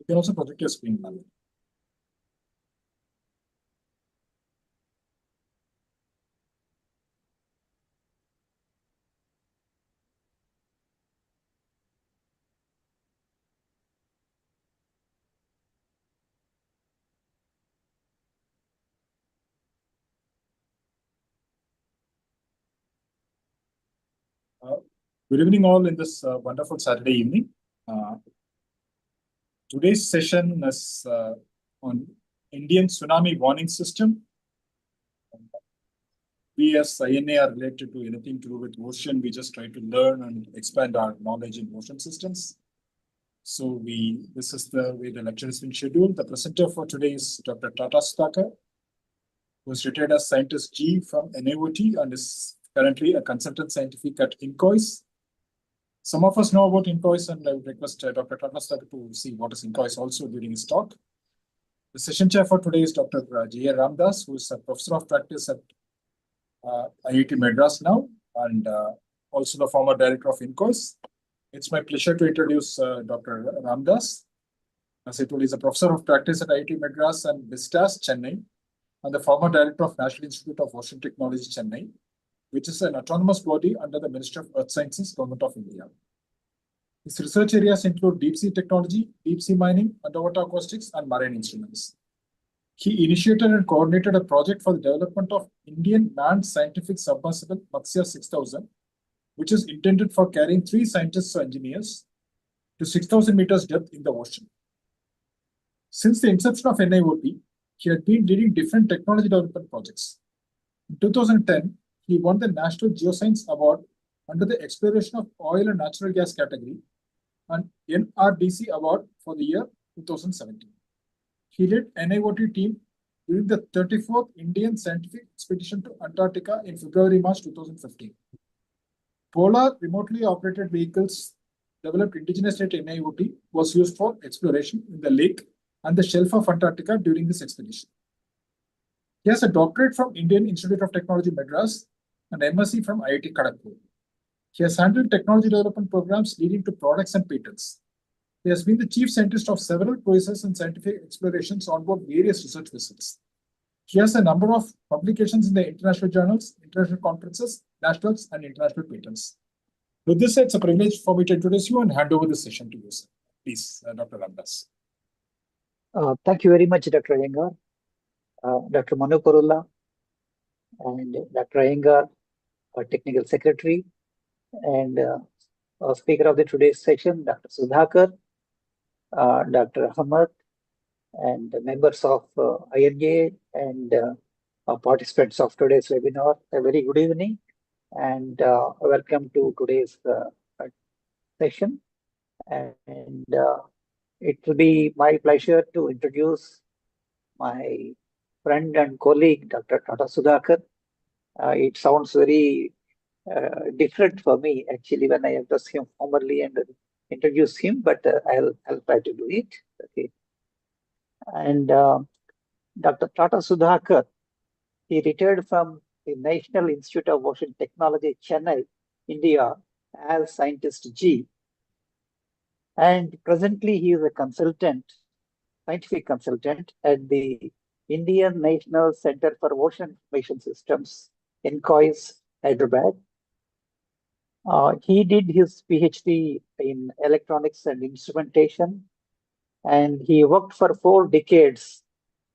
can also project your screen now. Good evening all in this wonderful Saturday evening. Today's session is on Indian Tsunami Warning System. We as INA are related to anything to do with ocean. We just try to learn and expand our knowledge in ocean systems. So this is the way the lecture has been scheduled. The presenter for today is Dr. Tata Sudhakar, who is retired as Scientist G from NIOT and is currently a consultant scientific at INCOIS. Some of us know about INCOIS, and I would request Dr. Tata Sudhakar to see what is INCOIS also during his talk. The session chair for today is Dr. Ramadass, who is a professor of practice at IIT Madras now, and also the former director of INCOIS. It's my pleasure to introduce Dr. Ramadass. As I told, he's a professor of practice at IIT Madras and Vistas, Chennai, and the former director of National Institute of Ocean Technology, Chennai, which is an autonomous body under the Ministry of Earth Sciences, Government of India. His research areas include deep sea technology, deep sea mining, underwater acoustics, and marine instruments. He initiated and coordinated a project for the development of Indian manned scientific submersible Matsya 6000, which is intended for carrying 3 scientists or engineers to 6,000 meters depth in the ocean. Since the inception of NIOT, he had been leading different technology development projects. In 2010, he won the National Geoscience Award under the Exploration of Oil and Natural Gas category and NRDC Award for the year 2017. He led NIOT team during the 34th Indian Scientific Expedition to Antarctica in February-March 2015. Polar remotely operated vehicles developed indigenously at NIOT was used for exploration in the lake and the shelf of Antarctica during this expedition. He has a doctorate from Indian Institute of Technology, Madras, and MSc from IIT Kharagpur. He has handled technology development programs leading to products and patents. He has been the chief scientist of several cruises and scientific explorations on board various research vessels. He has a number of publications in the international journals, international conferences, nationals, and international patents. With this, it's a privilege for me to introduce you and hand over the session to you, sir. Please, Dr. Ramadass. Thank you very much, Dr. Iyengar, Dr. Manu Kurula, and Dr. Iyengar, our technical secretary, and speaker of the today's session, Dr. Sudhakar, Dr. Ahmed, and the members of INA and participants of today's webinar. A very good evening and welcome to today's session. And it will be my pleasure to introduce my friend and colleague, Dr. Tata Sudhakar. It sounds very different for me actually when I address him formally and introduce him, but I'll try to do it. Okay. And Dr. Tata Sudhakar, he retired from the National Institute of Ocean Technology, Chennai, India, as Scientist G. And presently he is a consultant, scientific consultant at the Indian National Center for Ocean Information Systems, INCOIS, Hyderabad. He did his PhD in electronics and instrumentation, and he worked for 4 decades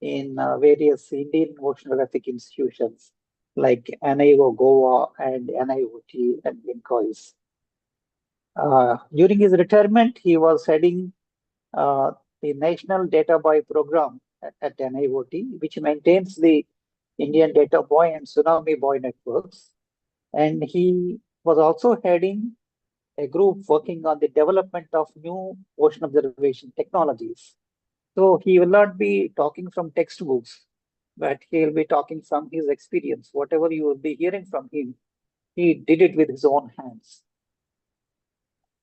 in various Indian oceanographic institutions like NIO Goa and NIOT and INCOIS. During his retirement, he was heading the National Data Buoy program at NIOT, which maintains the Indian Data Buoy and Tsunami Buoy networks. And he was also heading a group working on the development of new ocean observation technologies. So he will not be talking from textbooks, but he will be talking from his experience. Whatever you will be hearing from him, he did it with his own hands.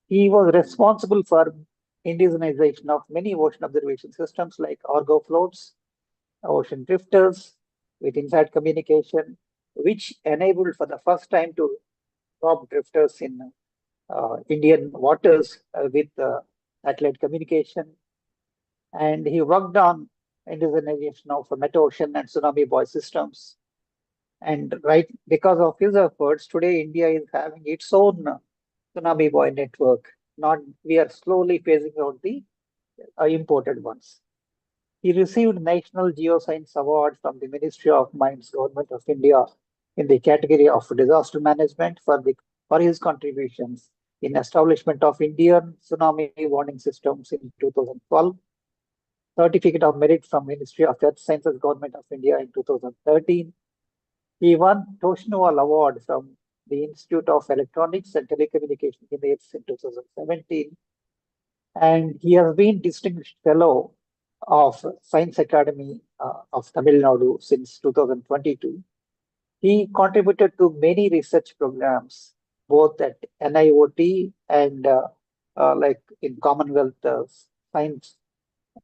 He was responsible for indigenization of many ocean observation systems like Argo floats, ocean drifters with inside communication, which enabled for the first time to drop drifters in Indian waters with satellite communication. And he worked on indigenization of meta-ocean and tsunami buoy systems. And right because of his efforts, today India is having its own tsunami buoy network. Not we are slowly phasing out the imported ones. He received National Geoscience Award from the Ministry of Mines, Government of India, in the category of disaster management for his contributions in establishment of Indian tsunami warning systems in 2012. Certificate of Merit from Ministry of Earth Sciences, Government of India in 2013. He won Toshnoval Award from the Institute of Electronics and Telecommunication Engineers in 2017. And he has been Distinguished Fellow of Science Academy of Tamil Nadu since 2022. He contributed to many research programs, both at NIOT and like in Commonwealth Science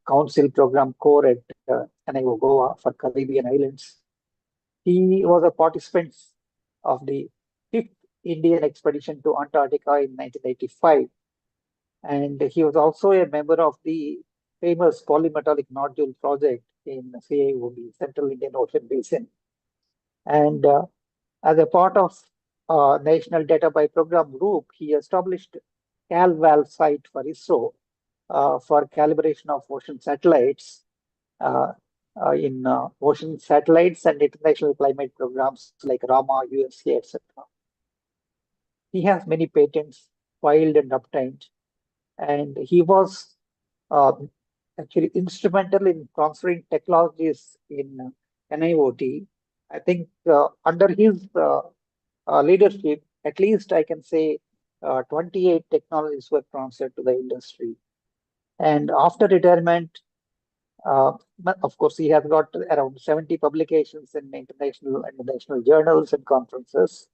Council Program Core at NIO Goa for Caribbean Islands. He was a participant of the fifth Indian expedition to Antarctica in 1985. And he was also a member of the famous polymetallic nodule project in CIOB, Central Indian Ocean Basin. And as a part of National Data by Program group, he established CalVal site for ISRO for calibration of ocean satellites in ocean satellites and international climate programs like RAMA, USA, etc. He has many patents filed and obtained, and he was uh, actually instrumental in transferring technologies in NIOT. I think under his leadership, at least I can say 28 technologies were transferred to the industry. And after retirement, but of course, he has got around 70 publications in international and national journals and conferences.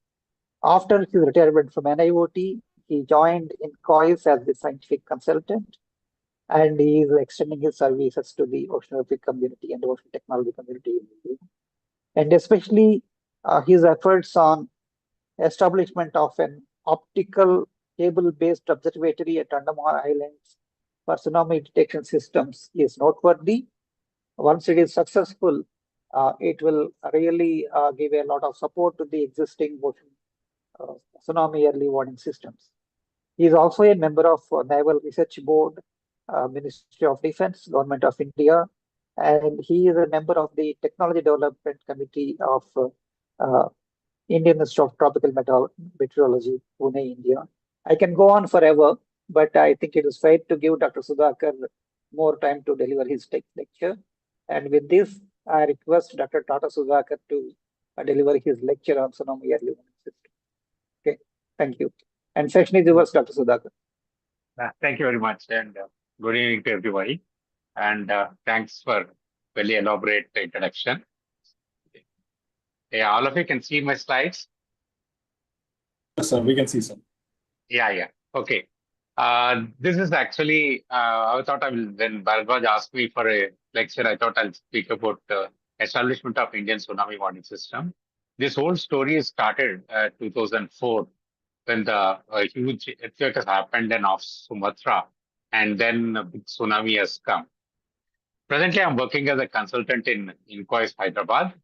After his retirement from NIOT, he joined INCOIS as the scientific consultant, and he is extending his services to the oceanographic community and ocean technology community in India. And especially his efforts on establishment of an optical cable-based observatory at Andaman Islands for tsunami detection systems is noteworthy. Once it is successful, it will really give a lot of support to the existing ocean tsunami early warning systems. He is also a member of Naval Research Board, Ministry of Defense, Government of India, and he is a member of the Technology Development Committee of uh, Indian Institute of Tropical Meteorology, Pune, India. I can go on forever, but I think it is fair to give Dr. Sudhakar more time to deliver his lecture. And with this, I request Dr. Tata Sudhakar to deliver his lecture on tsunami early warning system. Okay, thank you. And session is yours, Dr. Sudhakar. Thank you very much, and good evening to everybody. And thanks for very elaborate introduction. Yeah, all of you can see my slides. Yes, sir, we can see, sir. Yeah. Okay. This is actually, I thought I will, when Bharadwaj asked me for a lecture, I thought I'll speak about establishment of Indian tsunami warning system. This whole story started 2004 when the huge earthquake has happened and off Sumatra, and then a big tsunami has come. Presently, I'm working as a consultant in INCOIS Hyderabad.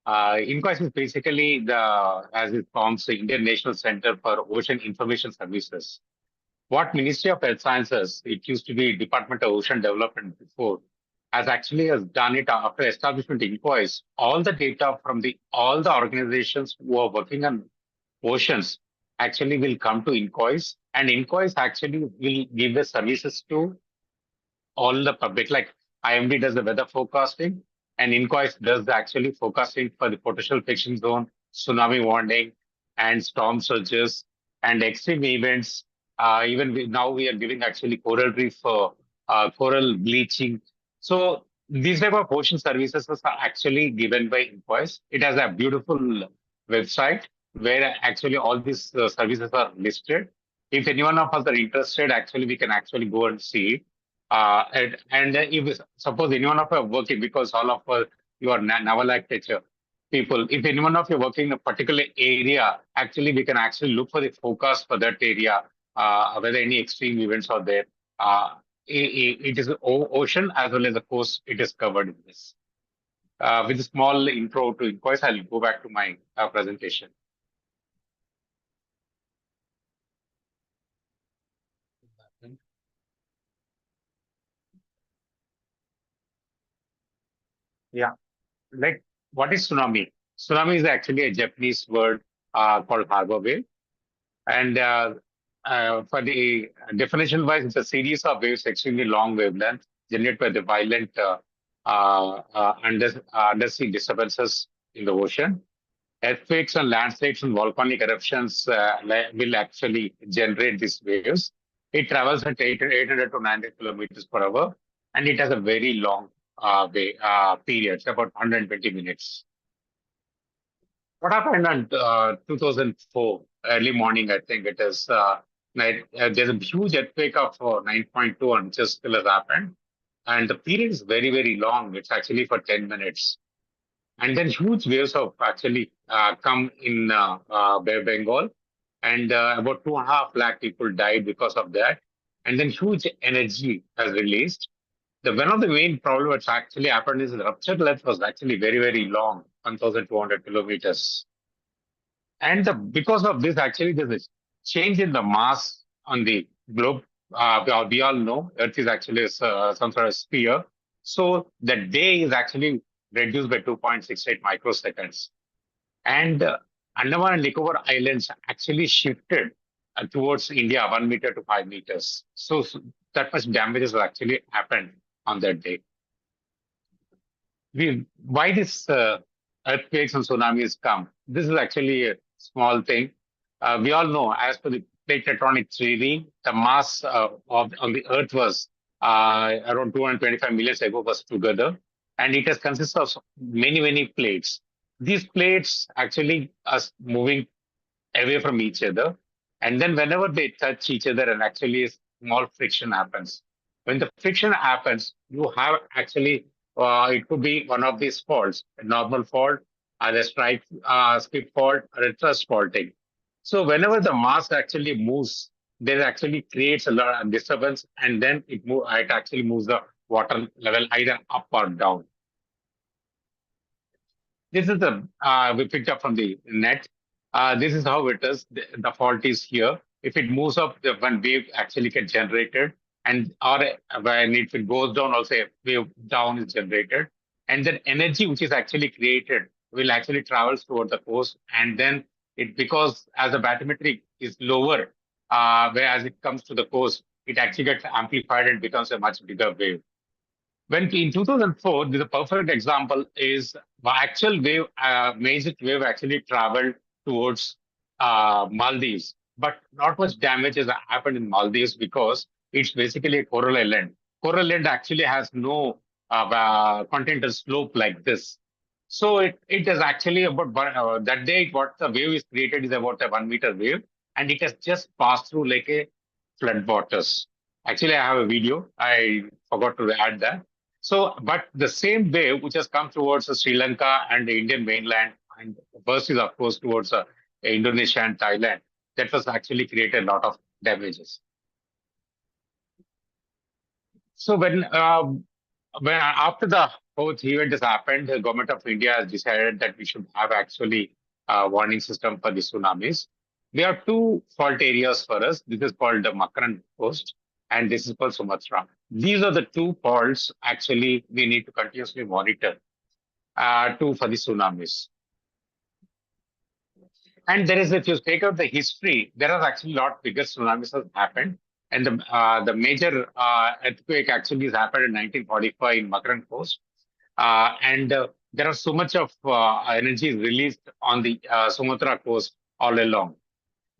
INCOIS is basically as it forms, the Indian National Center for Ocean Information Services. What Ministry of Earth Sciences, it used to be Department of Ocean Development before, has done it after establishment INCOIS. All the data from all the organizations who are working on oceans actually will come to INCOIS, and INCOIS actually will give the services to all the public. Like IMD does the weather forecasting, and INCOIS does the actually forecasting for the potential friction zone, tsunami warning, and storm surges and extreme events. Now we are giving actually coral reef for coral bleaching. So these type of ocean services are actually given by INCOIS. It has a beautiful website where actually all these services are listed. If anyone of us are interested, actually we can actually go and see it. And if suppose anyone of you are working, because all of us, you are naval architecture people, if anyone of you are working in a particular area, actually we can actually look for the forecast for that area, whether any extreme events are there. it is ocean as well as the coast. It is covered in this. With a small intro to INCOIS, I'll go back to my presentation. Yeah, like what is tsunami? Tsunami is actually a Japanese word called harbor wave. And for the definition wise, it's a series of waves extremely long wavelength generated by the violent undersea disturbances in the ocean. Earthquakes and landslides and volcanic eruptions will actually generate these waves. It travels at 800 to 900 kilometers per hour, and it has a very long period, about 120 minutes. What happened on 2004, early morning, I think it is, there's a huge earthquake of 9.2 and just still has happened. And the period is very, very long. It's actually for 10 minutes. And then huge waves of actually come in Bay of Bengal. And about 2.5 lakh people died because of that. And then huge energy has released. One of the main problems that's actually happened is the rupture length was actually very, very long, 1,200 kilometers. And because of this, actually, there's a change in the mass on the globe. We all know Earth is actually some sort of sphere. So the day is actually reduced by 2.68 microseconds. And Andaman and Nicobar Islands actually shifted towards India 1 meter to 5 meters. So that much damages actually happened on that day. Why this earthquakes and tsunamis come? This is actually a small thing. We all know, as per the plate tectonic theory, the mass on the Earth was around 225 million years ago was together, and it has consists of many, many plates. These plates actually are moving away from each other, and then whenever they touch each other, and actually a small friction happens. When the friction happens, you have actually it could be one of these faults, a normal fault, a skip fault, or a thrust faulting. So whenever the mass actually moves, there actually creates a lot of disturbance, and then it actually moves the water level either up or down. This is the we picked up from the net. This is how it is. The fault is here. If it moves up, the one wave actually gets generated, and or when if it goes down, also a wave down is generated, and then energy which is actually created will actually travels toward the coast, and then it because as the bathymetry is lower, whereas it comes to the coast, it actually gets amplified and becomes a much bigger wave. When in 2004, the perfect example is the actual wave, major wave actually traveled towards Maldives, but not much damage has happened in Maldives because it's basically a coral island. Coral island actually has no continental slope like this. So it is actually about that day, what the wave is created is about a 1 meter wave, and it has just passed through like a flood waters. Actually, I have a video. I forgot to add that. So, but the same wave which has come towards Sri Lanka and the Indian mainland, and first is of course towards Indonesia and Thailand, that was actually created a lot of damages. So when after the whole event has happened, the government of India has decided that we should have actually a warning system for the tsunamis. There are two fault areas for us. This is called the Makaran Coast, and this is called Sumatra. These are the two faults actually we need to continuously monitor for the tsunamis. And there is, if you take out the history, there are actually a lot bigger tsunamis have happened. And the major earthquake actually has happened in 1945 in Makaran Coast. There are so much of energy released on the Sumatra coast all along.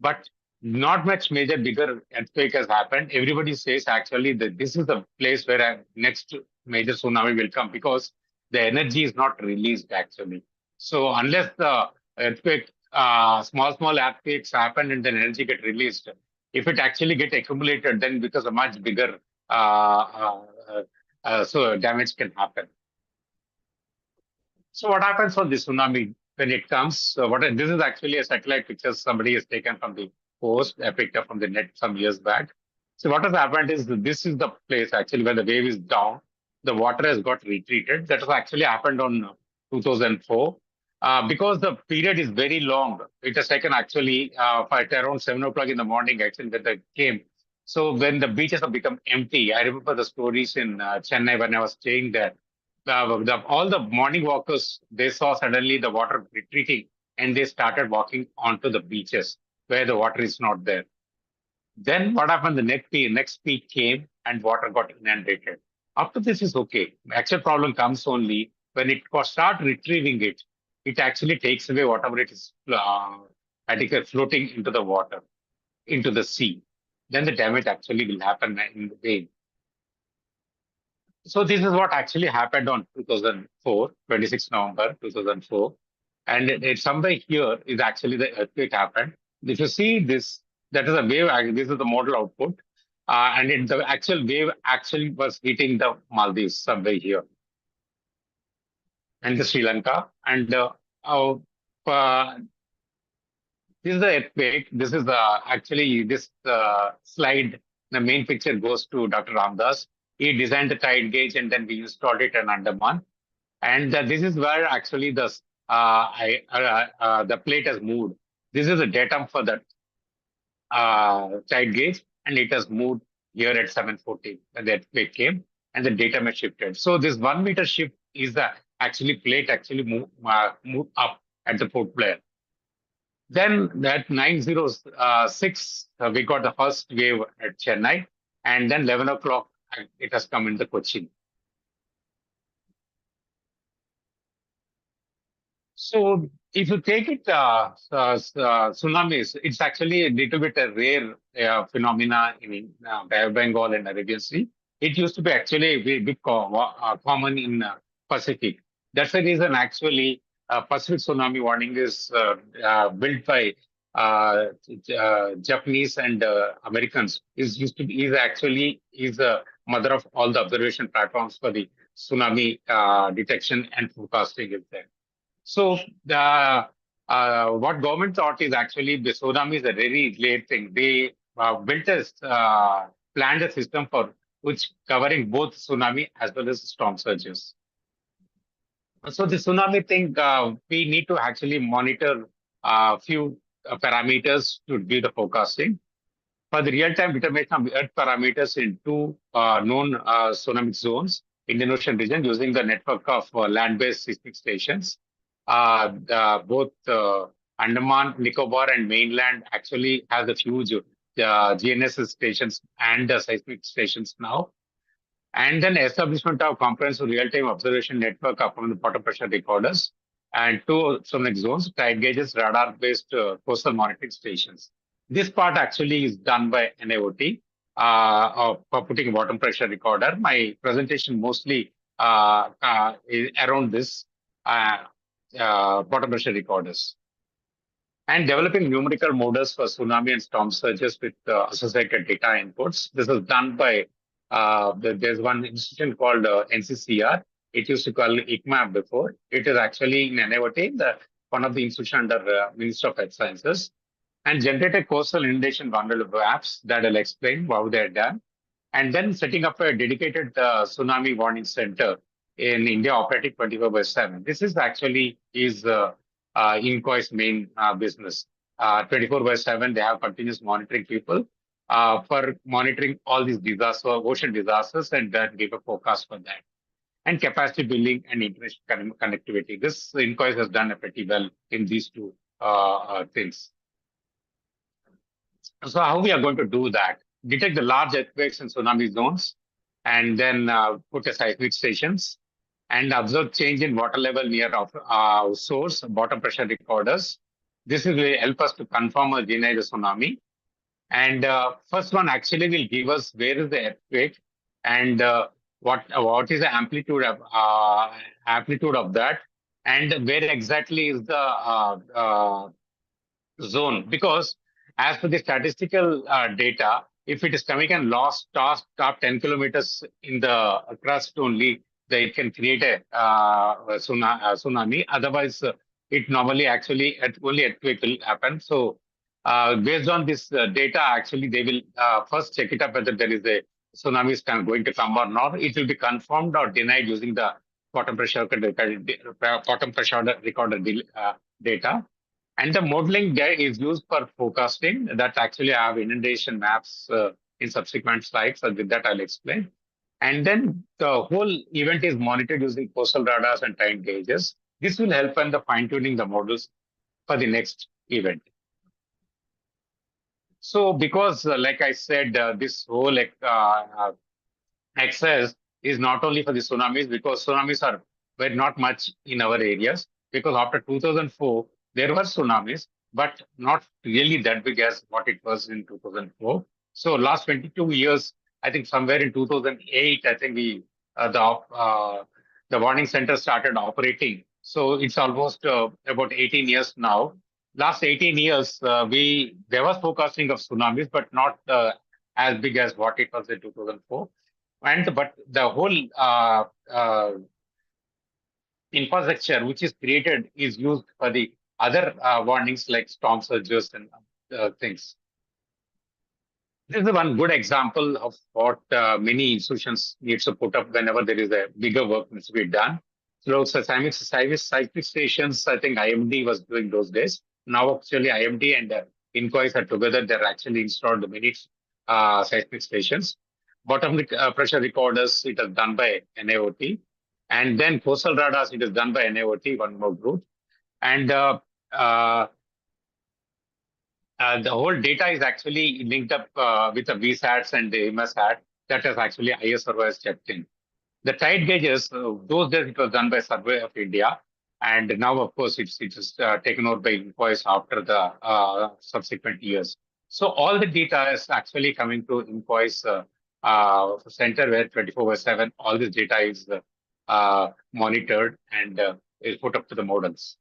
But not much major bigger earthquake has happened. Everybody says actually that this is the place where a next major tsunami will come because the energy is not released actually. So unless the earthquake, small earthquakes happen and then energy get released, if it actually get accumulated, then because a much bigger so damage can happen. So what happens on the tsunami when it comes? So this is actually a satellite picture somebody has taken from the coast, picked up from the net some years back. So what has happened is that this is the place actually where the wave is down. The water has got retreated. That has actually happened on 2004. Because the period is very long, it has taken actually at around 7 o'clock in the morning actually when they came. So when the beaches have become empty, I remember the stories in Chennai when I was staying there. All the morning walkers, they saw suddenly the water retreating and they started walking onto the beaches where the water is not there. Then what happened? The next peak came and water got inundated. After this is okay. Actual problem comes only when it start retrieving it. It actually takes away whatever it is, I think, floating into the water, into the sea. Then the damage actually will happen in the wave. So this is what actually happened on 2004, 26 November 2004. And it's somewhere here is actually the earthquake happened. If you see this, that is a wave, this is the model output. The actual wave actually was hitting the Maldives somewhere here. And the Sri Lanka. And this is the earthquake. This is actually this slide. The main picture goes to Dr. Ramadass. He designed the tide gauge and then we installed it in Andaman. And this is where actually the plate has moved. This is the datum for the tide gauge, and it has moved here at 7:40 when the earthquake came, and the datum has shifted. So this 1 meter shift is the actually plate actually move up at the Port Blair. Then that 906, we got the first wave at Chennai, and then 11 o'clock it has come into Cochin. So if you take it, tsunamis, it's actually a little bit a rare phenomena in Bengal and Arabian Sea. It used to be actually a bit common in Pacific. That's the reason actually Pacific tsunami warning is built by Japanese and Americans. Is actually the mother of all the observation platforms for the tsunami detection and forecasting is there. So what government thought is actually the tsunami is a very late thing. They planned a system for which covering both tsunami as well as storm surges. So the tsunami thing, we need to actually monitor a few parameters to do the forecasting. For the real-time determination of the earth parameters in two known tsunami zones, Indian Ocean region, using the network of land-based seismic stations. Both Andaman, Nicobar, and mainland actually has a huge GNSS stations and seismic stations now. And then establishment of comprehensive real-time observation network from the bottom pressure recorders and two tsunami zones, tide gauges, radar-based coastal monitoring stations. This part actually is done by NIOT for putting bottom pressure recorder. My presentation mostly is around this bottom pressure recorders. And developing numerical models for tsunami and storm surges with associated data inputs. This is done by, there's one institution called NCCR. It used to call ICMAP before. It is actually in NIOT, one of the institutions under Ministry of Earth Sciences. And generated coastal inundation vulnerable apps that I'll explain how they're done. And then setting up a dedicated tsunami warning center in India operating 24/7. This is actually INCOIS main business. 24/7, they have continuous monitoring people for monitoring all these ocean disasters, and then give a forecast for that. And capacity building and international connectivity. This INCOIS has done pretty well in these two things. So how we are going to do that? Detect the large earthquakes and tsunami zones, and then put a seismic stations, and observe change in water level near source, bottom pressure recorders. This will help us to confirm or deny the tsunami. And first one actually will give us where is the earthquake and what is the amplitude of that, and where exactly is the zone. Because as per the statistical data, if it is coming and lost top 10 kilometers in the crust only, they can create a tsunami. Otherwise, it normally actually only earthquake will happen. So Based on this data, actually, they will first check it up whether there is a tsunami is going to come or not. It will be confirmed or denied using the bottom pressure recorder data. And the modeling there is used for forecasting. That actually have inundation maps in subsequent slides. So with that, I'll explain. And then the whole event is monitored using coastal radars and time gauges. This will help in the fine-tuning the models for the next event. So because, like I said, this whole access is not only for the tsunamis, because tsunamis were not much in our areas, because after 2004, there were tsunamis, but not really that big as what it was in 2004. So last 22 years, I think somewhere in 2008, I think the warning center started operating. So it's almost about 18 years now. Last 18 years, there was forecasting of tsunamis, but not as big as what it was in 2004. But the whole infrastructure which is created is used for the other warnings like storm surges and things. This is one good example of what many institutions need to put up whenever there is a bigger work needs to be done. So seismic stations, I think IMD was doing those days. Now actually IMD and INCOIS are together. They're actually installed many seismic stations. Bottom pressure recorders, it is done by NIOT. And then coastal radars, it is done by NIOT, one more group. And the whole data is actually linked up with the VSATs and the MSAT that is actually ISRO has checked in. The tide gauges, those days it was done by Survey of India. And now, of course, it's taken over by INCOIS after the subsequent years. So all the data is actually coming to INCOIS center where 24/7, all this data is monitored and is put up to the models.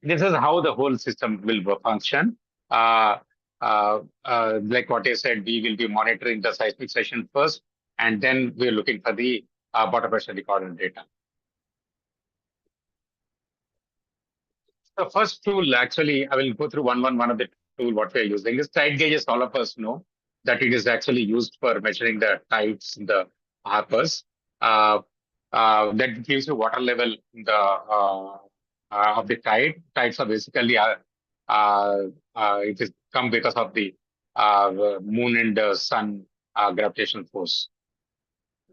This is how the whole system will function. Like what I said, we will be monitoring the seismic session first, and then we're looking for the bottom pressure recorder data. The first tool, actually, I will go through one of the tool what we are using. This tide gauges, all of us know that it is actually used for measuring the tides in the harbors. That gives you water level in the of the tide. Tides are basically it is come because of the moon and sun gravitational force.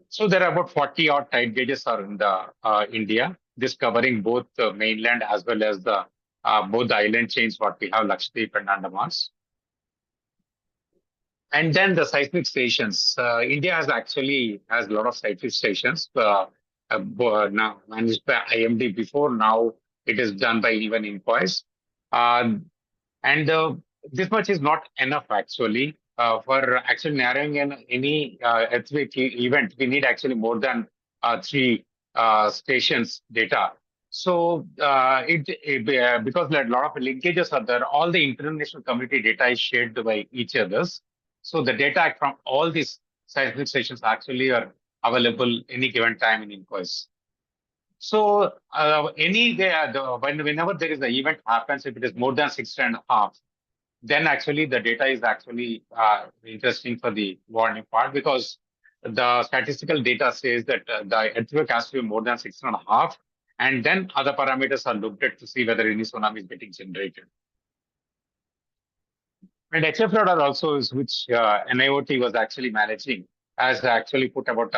So there are about 40 odd tide gauges are in the India. This covering both the mainland as well as the both the island chains what we have, Lakshadweep and Andamans. And then the seismic stations. India has a lot of seismic stations now managed by IMD before. Now it is done by even INCOIS. This much is not enough actually. For actually narrowing in any earthquake event, we need actually more than 3 stations data. So because a lot of linkages are there, all the international community data is shared by each others. So the data from all these seismic stations actually are available any given time in INCOIS. So whenever there is an event happens, if it is more than 6.5, then actually the data is actually interesting for the warning part, because the statistical data says that the earthquake has to be more than 6.5, and then other parameters are looked at to see whether any tsunami is getting generated. And HF radar also is which NIOT was actually managing, has actually put about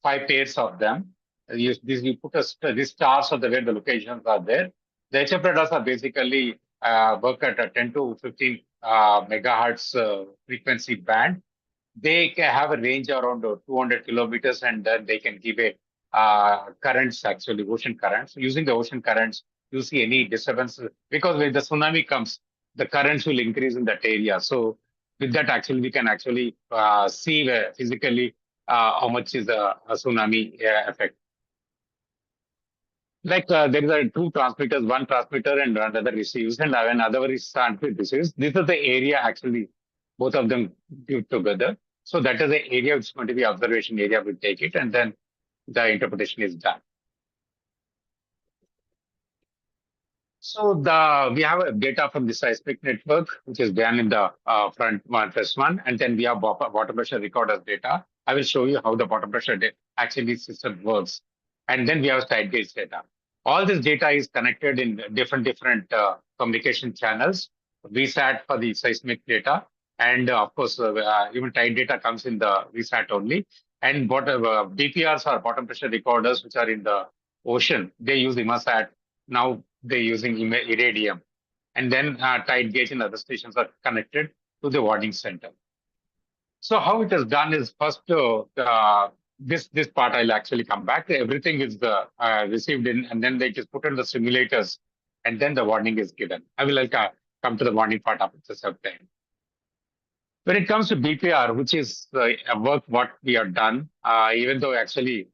5 pairs of them. You put these stars of where the locations are there. The HF radars are basically work at a 10 to 15 megahertz frequency band. They can have a range around 200 kilometers, and then they can give a currents, actually ocean currents. Using the ocean currents, you see any disturbance, because when the tsunami comes, the currents will increase in that area. So with that, actually, we can actually see physically how much is a tsunami effect. Like there is 2 transmitters, one transmitter and another receives, and another is transmit receives. This is the area actually, both of them give together. So that is the area which is going to be observation area. We take it, and then the interpretation is done. So we have a data from the seismic network, which is done in the first one, and then we have bottom pressure recorders data. I will show you how the bottom pressure actually system works, and then we have tide gauge data. All this data is connected in different communication channels. VSAT for the seismic data, and of course even tide data comes in the VSAT only. And BPRs are bottom pressure recorders, which are in the ocean. They use IMASAT. Now they're using Iridium. And then tide gauge and other stations are connected to the warning center. So how it is done is first, this part I'll actually come back. Everything is received in, and then it is put in the simulators, and then the warning is given. I will come to the warning part after the same time. When it comes to BPR, which is work what we have done, even though actually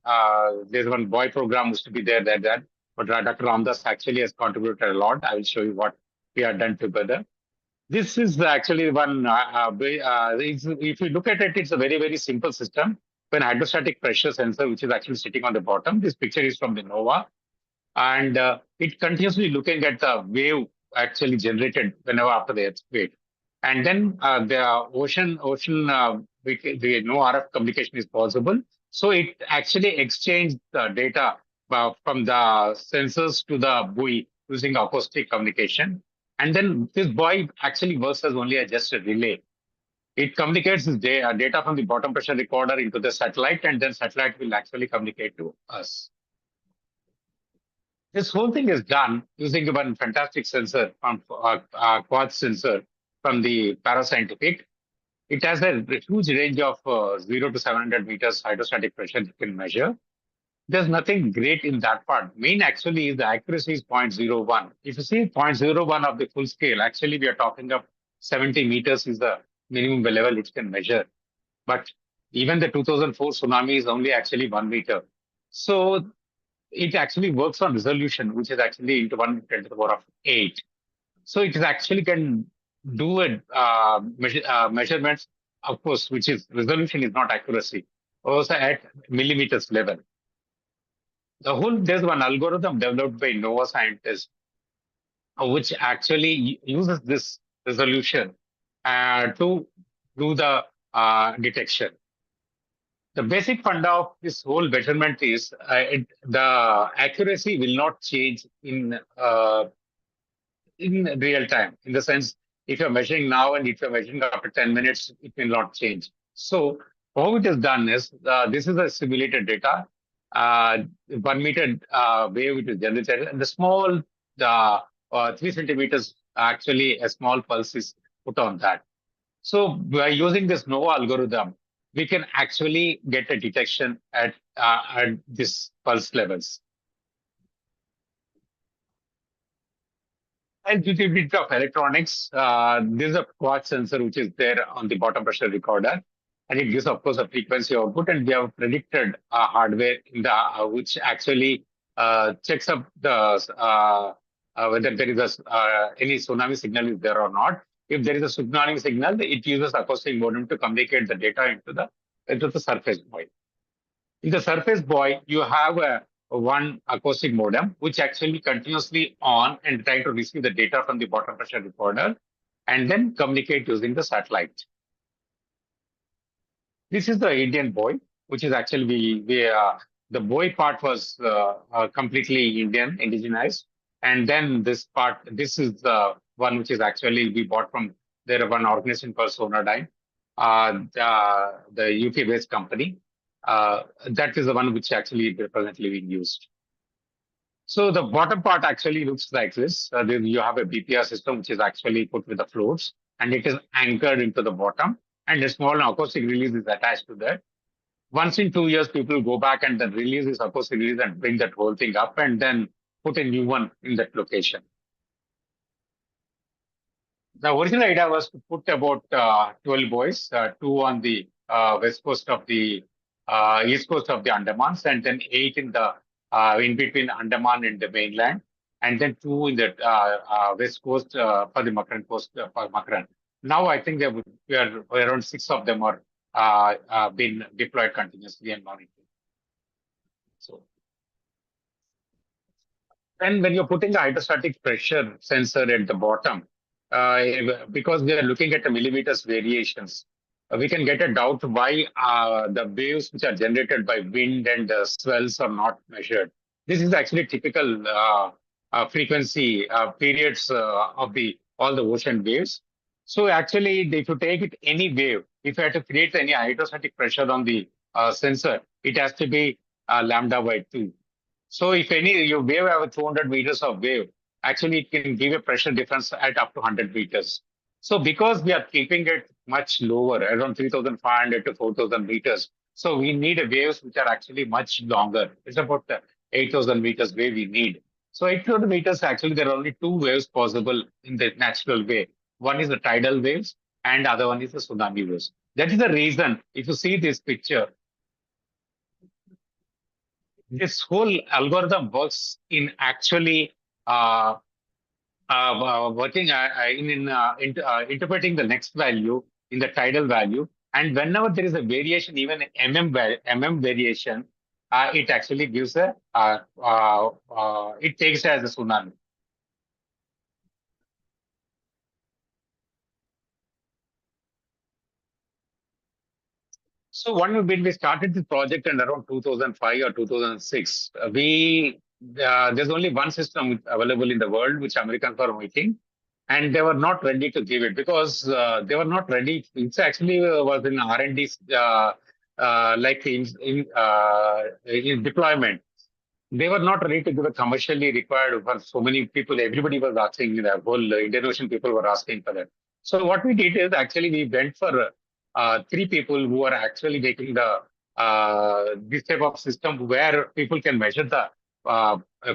there's one boy program used to be there, but Dr. Ramadass actually has contributed a lot. I will show you what we have done together. This is actually one, if you look at it, it's a very, very simple system. An hydrostatic pressure sensor, which is actually sitting on the bottom. This picture is from the NOAA. And it continuously looking at the wave actually generated whenever after the earthquake. And then the ocean, the no RF communication is possible. So it actually exchanged the data from the sensors to the buoy using acoustic communication. And then this buoy actually works as only just a relay. It communicates this data from the bottom pressure recorder into the satellite, and then satellite will actually communicate to us. This whole thing is done using one fantastic sensor from quartz sensor from the Parascientific. It has a huge range of 0 to 700 meters hydrostatic pressure you can measure. There's nothing great in that part. Main actually is the accuracy is 0.01. If you see 0.01 of the full scale, actually we are talking of 70 meters is the minimum level it can measure. But even the 2004 tsunami is only actually 1 meter. So it actually works on resolution, which is actually into 1 × 10⁸. So it is actually can do measurements, of course, which is resolution is not accuracy, also at millimeters level. There's one algorithm developed by NOAA scientists, which actually uses this resolution to do the detection. The basic funda of this whole measurement is the accuracy will not change in real time. In the sense, if you're measuring now and if you're measuring after 10 minutes, it will not change. So how it is done is, this is a simulated data. 1 meter wave it is generated, and the small 3 centimeters actually a small pulse is put on that. So by using this NOAA algorithm, we can actually get a detection at this pulse levels. And with a bit of electronics, this is a quartz sensor which is there on the bottom pressure recorder, and it gives, of course, a frequency output. And we have predicted hardware in the which actually checks up the whether there is any tsunami signal is there or not. If there is a tsunami signal, it uses acoustic modem to communicate the data into the surface buoy. In the surface buoy, you have one acoustic modem, which actually continuously on and trying to receive the data from the bottom pressure recorder and then communicate using the satellite. This is the Indian buoy, which is actually the buoy part was completely indigenized. And then this part, this is the one which is actually we bought from one organization called Sonodyne, the UK-based company. That is the one which actually is presently being used. So the bottom part actually looks like this. You have a BPR system which is actually put with the floats, and it is anchored into the bottom, and a small acoustic release is attached to that. Once in 2 years, people go back and then release this acoustic release and bring that whole thing up and then put a new one in that location. The original idea was to put about 12 buoys, 2 on the west coast of the east coast of the Andamans, and then 8 in the in between Andaman and the mainland, and then 2 in the west coast for the Makran coast for Makran. Now I think around 6 of them are been deployed continuously and monitored. So And when you're putting a hydrostatic pressure sensor at the bottom, because we are looking at the millimeters variations, we can get a doubt why the waves which are generated by wind and swells are not measured. This is actually typical frequency periods of the all the ocean waves. So actually, if you take it any wave, if you have to create any hydrostatic pressure on the sensor, it has to be lambda by 2. So if any your wave have 200 meters of wave, actually it can give a pressure difference at up to 100 meters. So because we are keeping it much lower, around 3,500 to 4,000 meters, so we need a waves which are actually much longer. It's about 8,000 meters wave we need. So 8,000 meters, actually there are only two waves possible in the natural way. One is the tidal waves and other one is the tsunami waves. That is the reason, if you see this picture, this whole algorithm works in actually working interpreting the next value in the tidal value. And whenever there is a variation, even mm variation, it actually gives it takes as a tsunami. So when we started the project in around 2005 or 2006, there's only one system available in the world which Americans were making, and they were not ready to give it because they were not ready. It's actually was in R&D, like in deployment. They were not ready to give a commercially required for so many people. Everybody was asking, the whole Indian Ocean people were asking for that. So what we did is actually we went for three people who are actually making the this type of system where people can measure the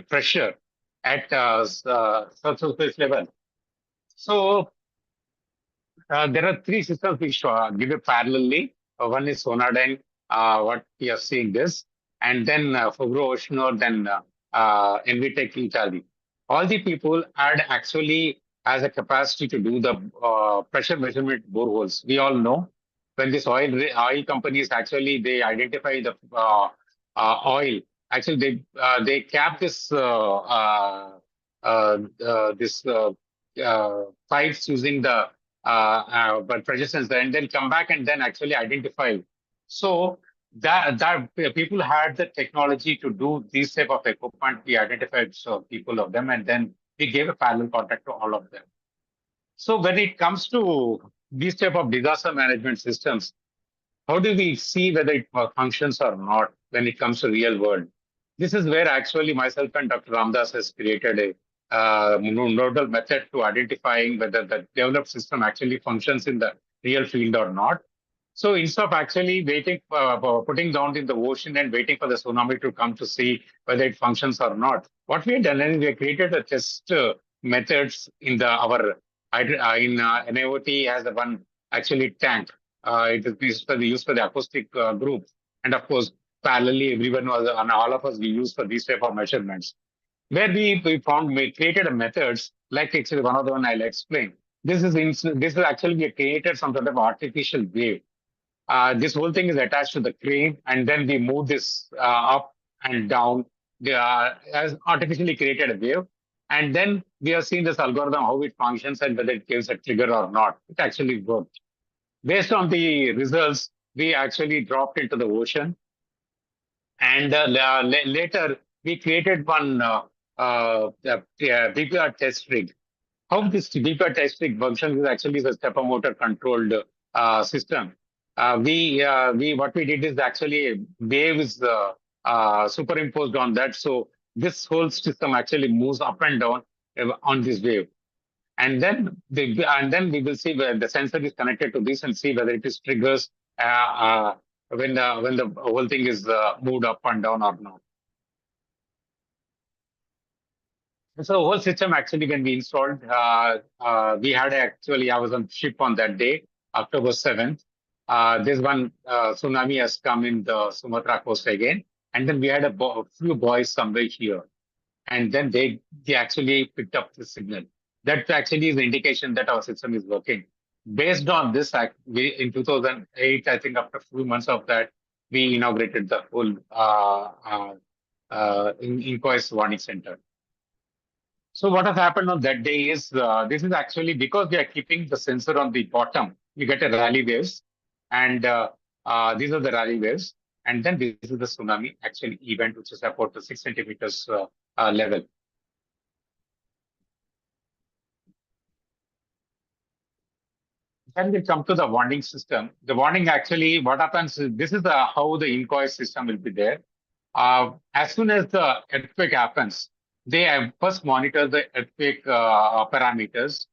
pressure at surface level. So there are three systems which give it parallelly. One is Sonadyne, what we are seeing this, and then Fogro Oceanor, then Envitec Italy. All the people had actually has a capacity to do the pressure measurement boreholes. We all know when this oil companies actually they identify the oil. Actually, they cap this pipes using the but pressure sensor and then come back and then actually identify. So that people had the technology to do these type of equipment. We identified people of them and then we gave a parallel contract to all of them. So when it comes to these type of disaster management systems, how do we see whether it functions or not when it comes to real world? This is where actually myself and Dr. Ramadass has created a nodal method to identifying whether the developed system actually functions in the real field or not. So instead of actually waiting, putting down in the ocean and waiting for the tsunami to come to see whether it functions or not, what we have done is we have created a test methods in NIOT as the one actually tank. It is used for the acoustic group, and of course, parallelly, everyone was and all of us we use for these type of measurements. Where we created a methods like actually one of the one I'll explain. This is actually we created some sort of artificial wave. This whole thing is attached to the crane, and then we move this up and down. As artificially created a wave, and then we have seen this algorithm how it functions and whether it gives a trigger or not. It actually worked. Based on the results, we actually dropped into the ocean, and later we created one BPR test rig. How this BPR test rig functions is actually the stepper motor controlled system. What we did is actually wave is superimposed on that. So this whole system actually moves up and down on this wave. And then we will see where the sensor is connected to this and see whether it is triggers when the whole thing is moved up and down or not. So the whole system actually when we installed, we had actually, I was on ship on that day, October 7th. This one tsunami has come in the Sumatra coast again. And then we had a few boys somewhere here. And then they actually picked up the signal. That actually is the indication that our system is working. Based on this, in 2008, I think after a few months of that, we inaugurated the whole INCOIS warning center. So what has happened on that day is, this is actually because we are keeping the sensor on the bottom, you get a rally waves, and these are the rally waves, and then this is the tsunami actually event, which is about the 6 centimeters level. Then we come to the warning system. The warning actually, what happens is, this is how the INCOIS system will be there. As soon as the earthquake happens, they first monitor the earthquake parameters.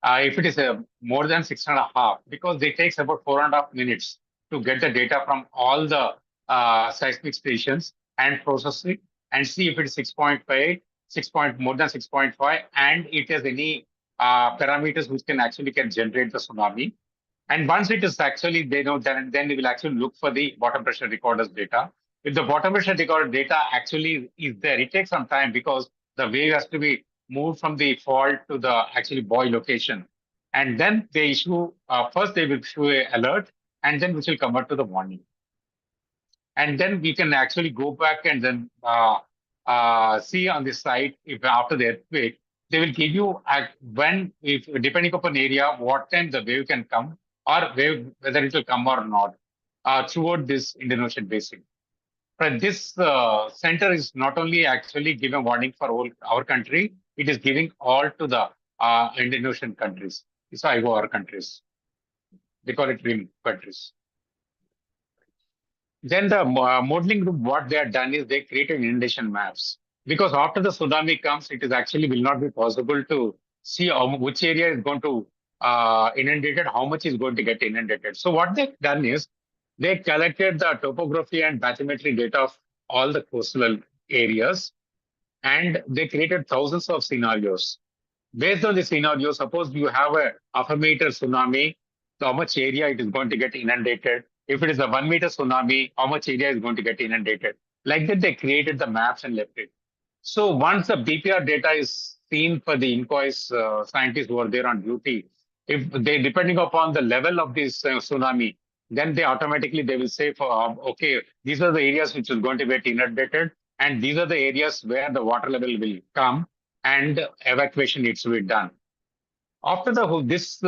If it is more than 6.5, because it takes about 4.5 minutes to get the data from all the seismic stations and process it and see if it is 6.5, more than 6.5, and it has any parameters which can actually generate the tsunami. And once it is actually, they know, then they will actually look for the bottom pressure recorders data. If the bottom pressure recorder data actually is there, it takes some time because the wave has to be moved from the fault to the actually buoy location. And then they issue, first they will issue an alert, and then which will convert to the warning. And then we can actually go back and then see on the site, if after the earthquake, they will give you when, if depending upon area, what time the wave can come, or wave, whether it will come or not, throughout this Indian Ocean basin. But this center is not only actually giving warning for all our country, it is giving all to the Indian Ocean countries. It's IOR countries. They call it RIM countries. Then the modeling group, what they have done is they created inundation maps. Because after the tsunami comes, it is actually will not be possible to see which area is going to inundated, how much is going to get inundated. So what they've done is they collected the topography and bathymetry data of all the coastal areas, and they created thousands of scenarios. Based on the scenario, suppose you have a 0.5 meter tsunami, so how much area it is going to get inundated. If it is a 1 meter tsunami, how much area is going to get inundated. Like that, they created the maps and left it. So once the BPR data is seen for the INCOIS scientists who are there on duty, if they, depending upon the level of this tsunami, then they automatically, they will say for, okay, these are the areas which is going to get inundated, and these are the areas where the water level will come and evacuation needs to be done. After this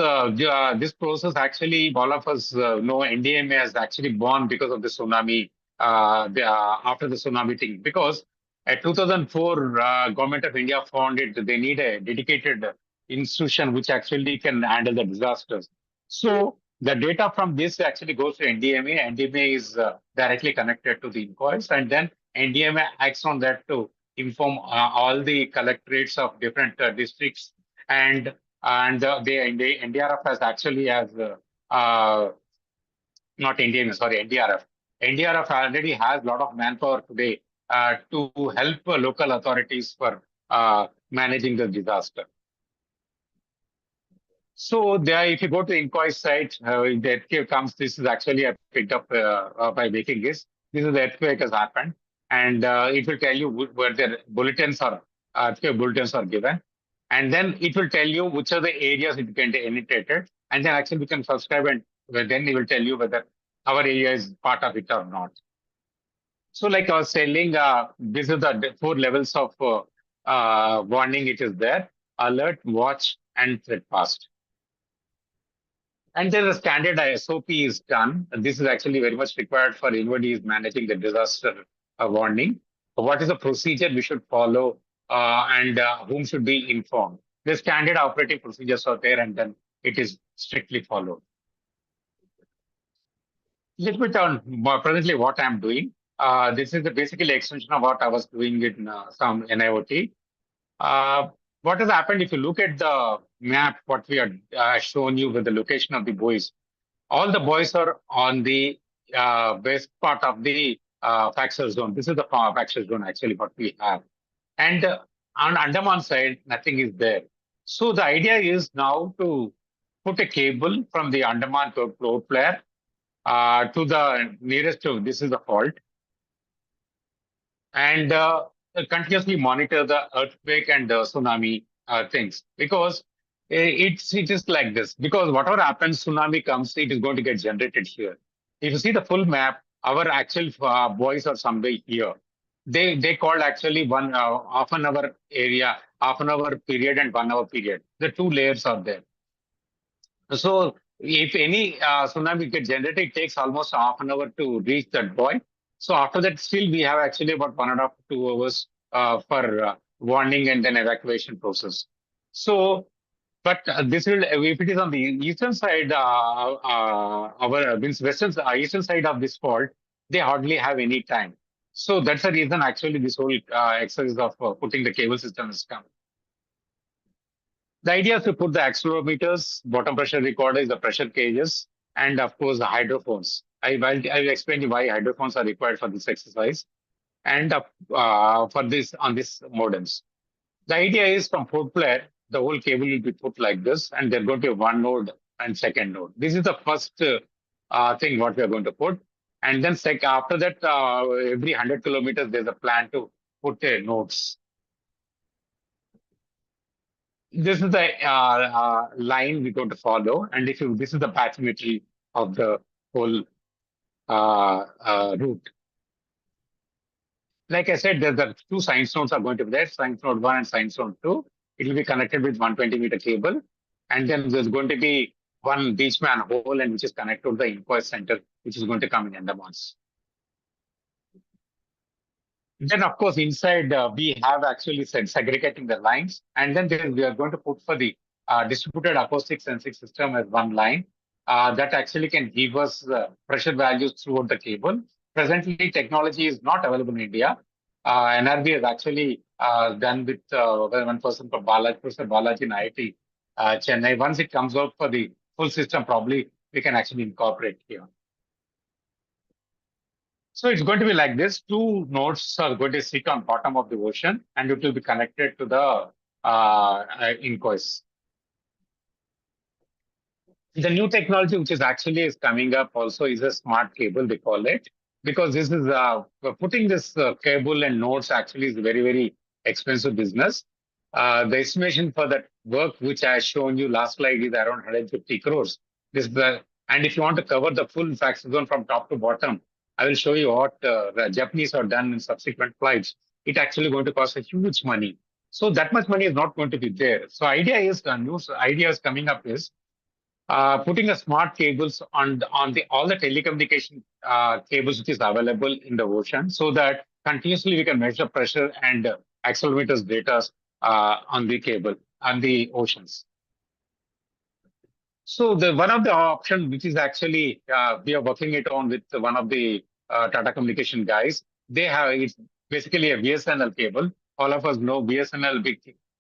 process, actually, all of us know NDMA has actually born because of the tsunami, after the tsunami thing. Because at 2004, Government of India found it, they need a dedicated institution which actually can handle the disasters. So the data from this actually goes to NDMA. NDMA is directly connected to the INCOIS, and then NDMA acts on that to inform all the collectorates of different districts, and the NDRF has actually has not NDMA, sorry, NDRF. NDRF already has a lot of manpower today to help local authorities for managing the disaster. So there, if you go to INCOIS site, the earthquake comes. This is actually picked up by making this. This is the earthquake has happened, and it will tell you where the bulletins are, earthquake bulletins are given. And then it will tell you which are the areas it can be inundated. And then actually we can subscribe, and then it will tell you whether our area is part of it or not. So like I was telling, this is the 4 levels of warning. It is there: alert, watch, and threat fast. And then the standard SOP is done. And this is actually very much required for anybody who is managing the disaster warning. What is the procedure we should follow, and whom should be informed? The standard operating procedures are there, and then it is strictly followed. Little bit on presently what I'm doing. This is basically extension of what I was doing in some NIOT. What has happened, if you look at the map, what we are shown you with the location of the buoys, all the buoys are on the west part of the fracture zone. This is the fracture zone actually what we have. And on Andaman side, nothing is there. So the idea is now to put a cable from the Andaman to Port Blair to the nearest to, this is the fault, and continuously monitor the earthquake and tsunami things, because it is like this. Because whatever happens, tsunami comes, it is going to get generated here. If you see the full map, our actual buoys are somewhere here. they called actually one half an hour area, half an hour period and 1 hour period. The two layers are there. So if any tsunami gets generated, it takes almost half an hour to reach that point. So after that, still we have actually about 1.5 to 2 hours for warning and then evacuation process. So, but this will, if it is on the eastern side, our means western, eastern side of this fault, they hardly have any time. So that's the reason actually this whole exercise of putting the cable system has come. The idea is to put the accelerometers, bottom pressure recorders, the pressure gauges, and of course the hydrophones. I'll explain you why hydrophones are required for this exercise and for this on this modems. The idea is from port player, the whole cable will be put like this, and they're going to be one node and second node. This is the first thing what we are going to put. And then after that, every 100 kilometers, there's a plan to put nodes. This is the line we're going to follow. And if you, this is the bathymetry of the whole route. Like I said, there's the two science nodes are going to be there, science node 1 and science node 2. It will be connected with 120-meter cable. And then there's going to be one beach manhole and which is connected to the INCOIS center, which is going to come in Andamans. Then, of course, inside we have actually said segregating the lines. And then we are going to put for the distributed acoustic sensing system as one line that actually can give us pressure values throughout the cable. Presently, technology is not available in India. NRB has actually done with one person for Professor Balaji in IIT Chennai. Once it comes out for the full system, probably we can actually incorporate here. So it's going to be like this. Two nodes are going to sit on bottom of the ocean, and it will be connected to the INCOIS. The new technology, which is actually coming up also, is a smart cable, they call it. Because this is putting this cable and nodes actually is a very, very expensive business. The estimation for that work, which I have shown you last slide, is around 150 crores. And if you want to cover the full fax zone from top to bottom, I will show you what the Japanese have done in subsequent flights. It's actually going to cost a huge money. So that much money is not going to be there. So idea is, the new idea is coming up is, putting a smart cables on all the telecommunication cables which is available in the ocean, so that continuously we can measure pressure and accelerometers data on the cable on the oceans. So one of the options which is actually we are working it on with one of the Tata communication guys. They have, it's basically a VSNL cable. All of us know VSNL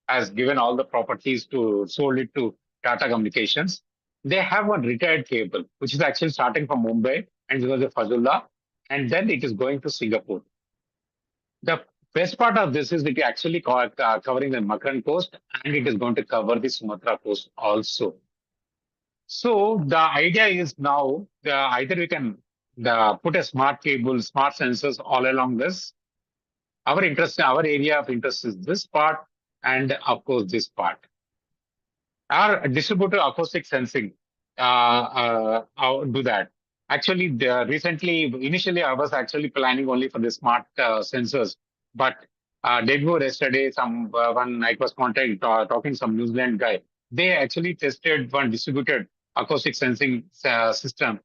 has given all the properties to sold it to Tata Communications. They have one retired cable, which is actually starting from Mumbai and it was a Fazullah, and then it is going to Singapore. The best part of this is it actually covering the Makran coast, and it is going to cover the Sumatra coast also. So the idea is now either we can put a smart cable, smart sensors all along this. Our area of interest is this part, and of course this part. Our distributed acoustic sensing do that. Actually, initially I was actually planning only for the smart sensors, but day before yesterday, one I was talking to some New Zealand guy. They actually tested one distributed acoustic sensing system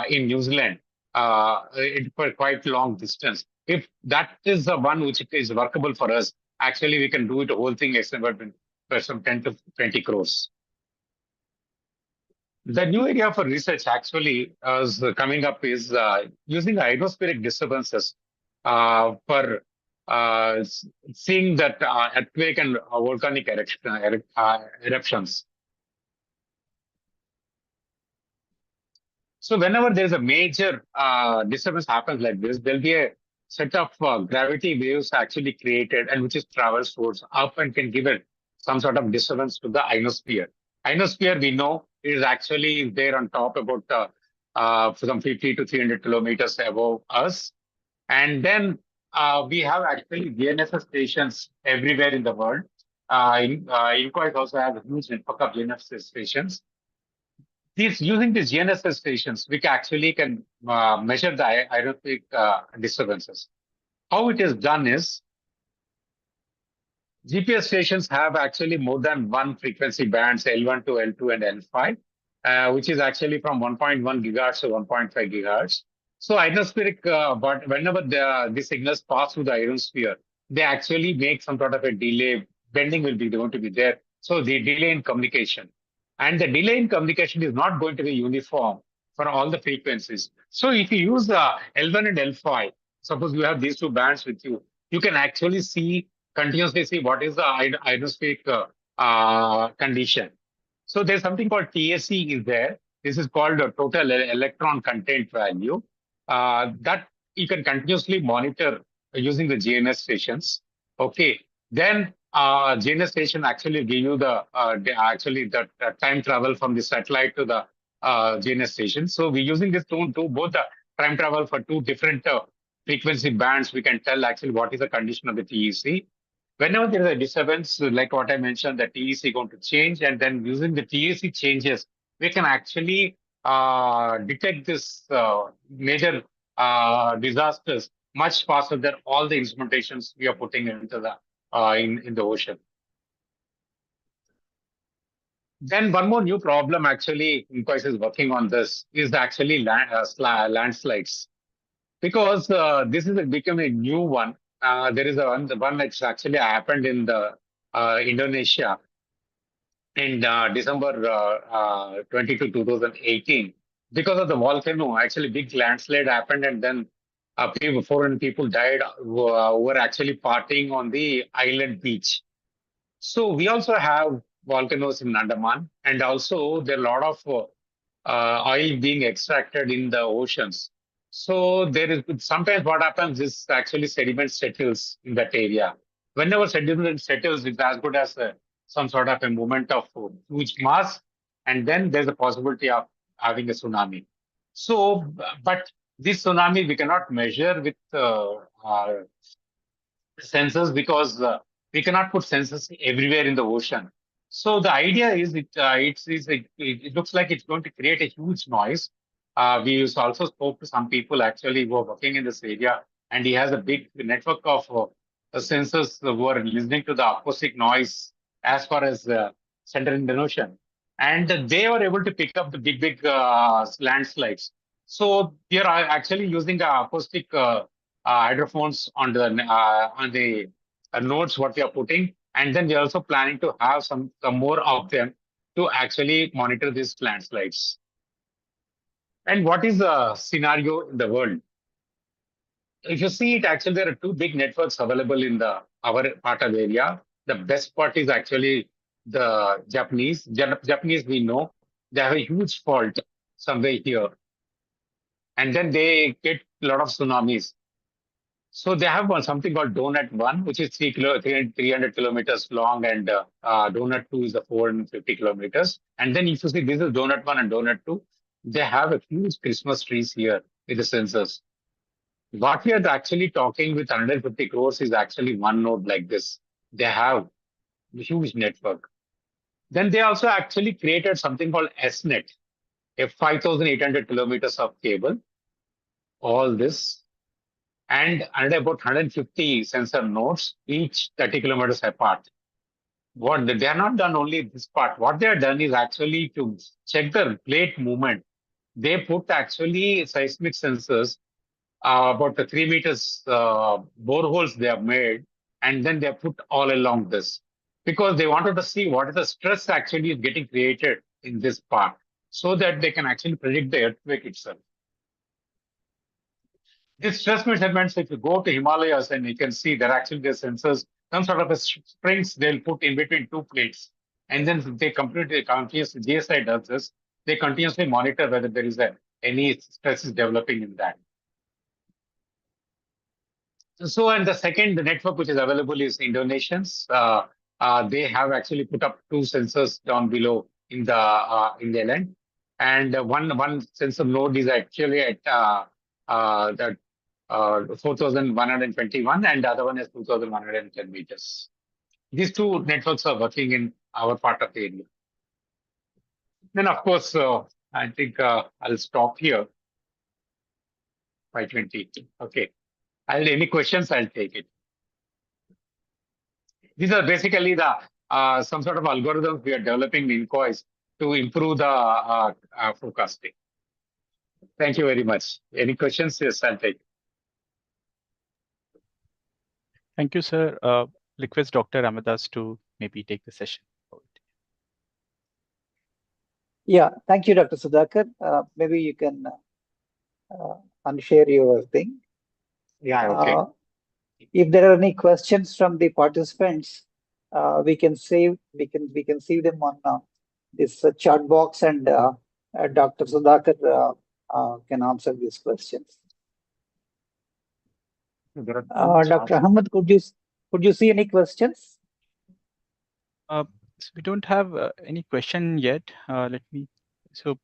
in New Zealand for quite long distance. If that is the one which is workable for us, actually we can do it the whole thing except for some 10 to 20 crores. The new area for research actually is coming up is using ionospheric disturbances for seeing that earthquake and volcanic eruptions. So whenever there's a major disturbance happens like this, there'll be a set of gravity waves actually created and which is travels towards up and can give it some sort of disturbance to the ionosphere. Ionosphere, we know, is actually there on top about some 50 to 300 kilometers above us. And then we have actually GNSS stations everywhere in the world. INCOIS also has a huge network of GNSS stations. Using these GNSS stations, we actually can measure the ionospheric disturbances. how it is done is GPS stations have actually more than one frequency bands, L1 to L2 and L5, which is actually from 1.1 gigahertz to 1.5 gigahertz. So ionospheric, but whenever the signals pass through the ionosphere, they actually make some sort of a delay. Bending will be going to be there. So the delay in communication. And the delay in communication is not going to be uniform for all the frequencies. So if you use L1 and L5, suppose you have these two bands with you, you can actually continuously see what is the ionospheric condition. So there's something called TAC is there. This is called a total electron content value that you can continuously monitor using the GNS stations. Okay. Then GNS station actually give you the time travel from the satellite to the GNS station. So we're using this tool to both the time travel for two different frequency bands. We can tell actually what is the condition of the TEC. Whenever there is a disturbance, like what I mentioned, the TEC is going to change, and then using the TEC changes, we can actually detect this major disasters much faster than all the instrumentations we are putting into the in the ocean. Then one more new problem actually, INCOIS is working on this, is actually landslides. Because this is becoming a new one. There is the one that's actually happened in the Indonesia in December 22, 2018. Because of the volcano, actually big landslide happened, and then 400 people died who were actually partying on the island beach. So we also have volcanoes in Andaman, and also there are a lot of oil being extracted in the oceans. So there is sometimes what happens is actually sediment settles in that area. Whenever sediment settles, it's as good as some sort of a movement of huge mass, and then there's a possibility of having a tsunami. So, but this tsunami we cannot measure with sensors because we cannot put sensors everywhere in the ocean. So the idea is it looks like it's going to create a huge noise. We also spoke to some people actually who are working in this area, and he has a big network of sensors who are listening to the acoustic noise as far as Central Indian Ocean. And they were able to pick up the big landslides. So they are actually using the acoustic hydrophones on the nodes what we are putting, and then we are also planning to have some more of them to actually monitor these landslides. And what is the scenario in the world? If you see it, actually there are two big networks available in our part of the area. The best part is actually the Japanese. Japanese we know they have a huge fault somewhere here, and then they get a lot of tsunamis. So they have something called Donut 1, which is 300 kilometers long, and Donut 2 is the 450 kilometers. And then if you see this is Donut 1 and Donut 2, they have a huge Christmas trees here with the sensors. What we are actually talking with 150 crores is actually one node like this. They have a huge network. Then they also actually created something called SNet, a 5,800 kilometers of cable. All this. And about 150 sensor nodes, each 30 kilometers apart. What they are not done only this part. What they have done is actually to check the plate movement. They put actually seismic sensors about the 3 meters boreholes they have made, and then they have put all along this because they wanted to see what is the stress actually is getting created in this part, so that they can actually predict the earthquake itself. This stress measurements, if you go to Himalayas and you can see there actually the sensors, some sort of a springs they'll put in between two plates. And then they continuously, GSI does this, they continuously monitor whether there is any stress is developing in that. So, and the second network which is available is Indonesians. They have actually put up two sensors down below in the land. And one sensor node is actually at the 4,121, and the other one is 2,110 meters. These two networks are working in our part of the area. Then, of course, I think I'll stop here. 520. Okay. Any questions, I'll take it. These are basically the some sort of algorithms we are developing in INCOIS to improve the forecasting. Thank you very much. Any questions? Yes, I'll take it. Thank you, sir. Request Dr. Ramadass to maybe take the session forward. Yeah, thank you, Dr. Sudhakar. Maybe you can unshare your thing. Yeah, okay. If there are any questions from the participants, we can see them on this chat box, and Dr. Sudhakar can answer these questions. Dr. Ahmed, could you see any questions? So we don't have any question yet. Let me. So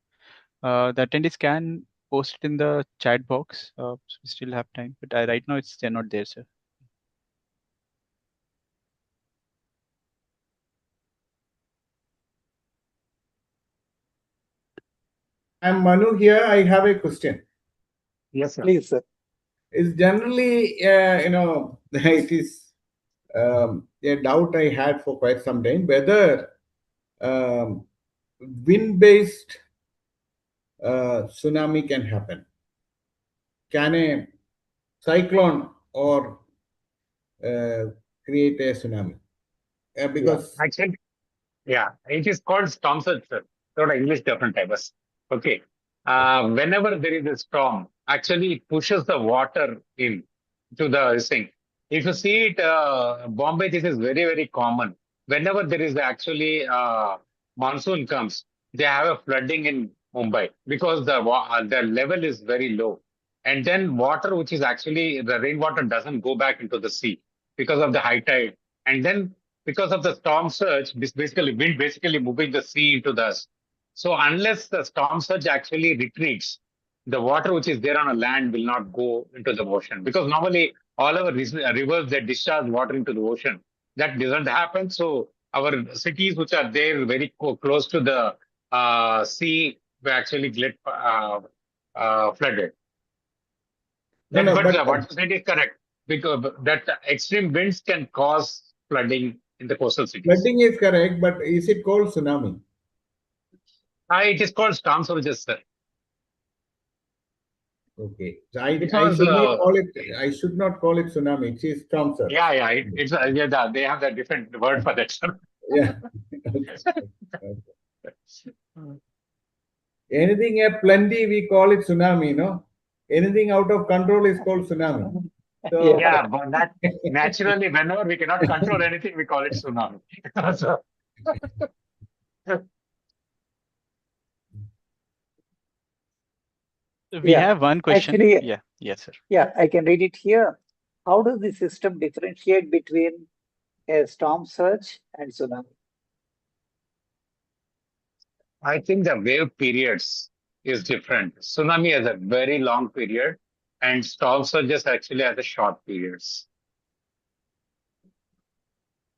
the attendees can post it in the chat box. So we still have time, but right now they're not there, sir. I'm Manu here. I have a question. Yes, sir. Please, sir. It's generally, it is a doubt I had for quite some time whether wind-based tsunami can happen. Can a cyclone or create a tsunami? Because Actually, yeah, it is called storm surge, sir. Sort of English different types. Okay. Whenever there is a storm, actually it pushes the water in to the thing. If you see it, Bombay, this is very, very common. Whenever there is actually monsoon comes, they have a flooding in Mumbai because the level is very low. And then water, which is actually the rainwater doesn't go back into the sea because of the high tide. And then because of the storm surge, this basically wind basically moving the sea into the. So unless the storm surge actually retreats, the water which is there on a land will not go into the ocean, because normally all our rivers, they discharge water into the ocean. That doesn't happen. So our cities which are there very close to the sea will actually get flooded. But what you said is correct, because that extreme winds can cause flooding in the coastal cities. flooding is correct, but is it called tsunami? It is called storm surges, sir. Okay, so I Because, should not call it. I should not call it tsunami. It is storm surge. Yeah, it's they have a different word for that, sir. Yeah. Anything a plenty, we call it tsunami, no? Anything out of control is called tsunami. So, Yeah, but that naturally, whenever we cannot control anything, we call it tsunami. So, We have one question. Actually, Yeah, yes, sir. Yeah, I can read it here. How does the system differentiate between a storm surge and tsunami? I think the wave periods is different. Tsunami has a very long period, and storm surges actually has a short periods.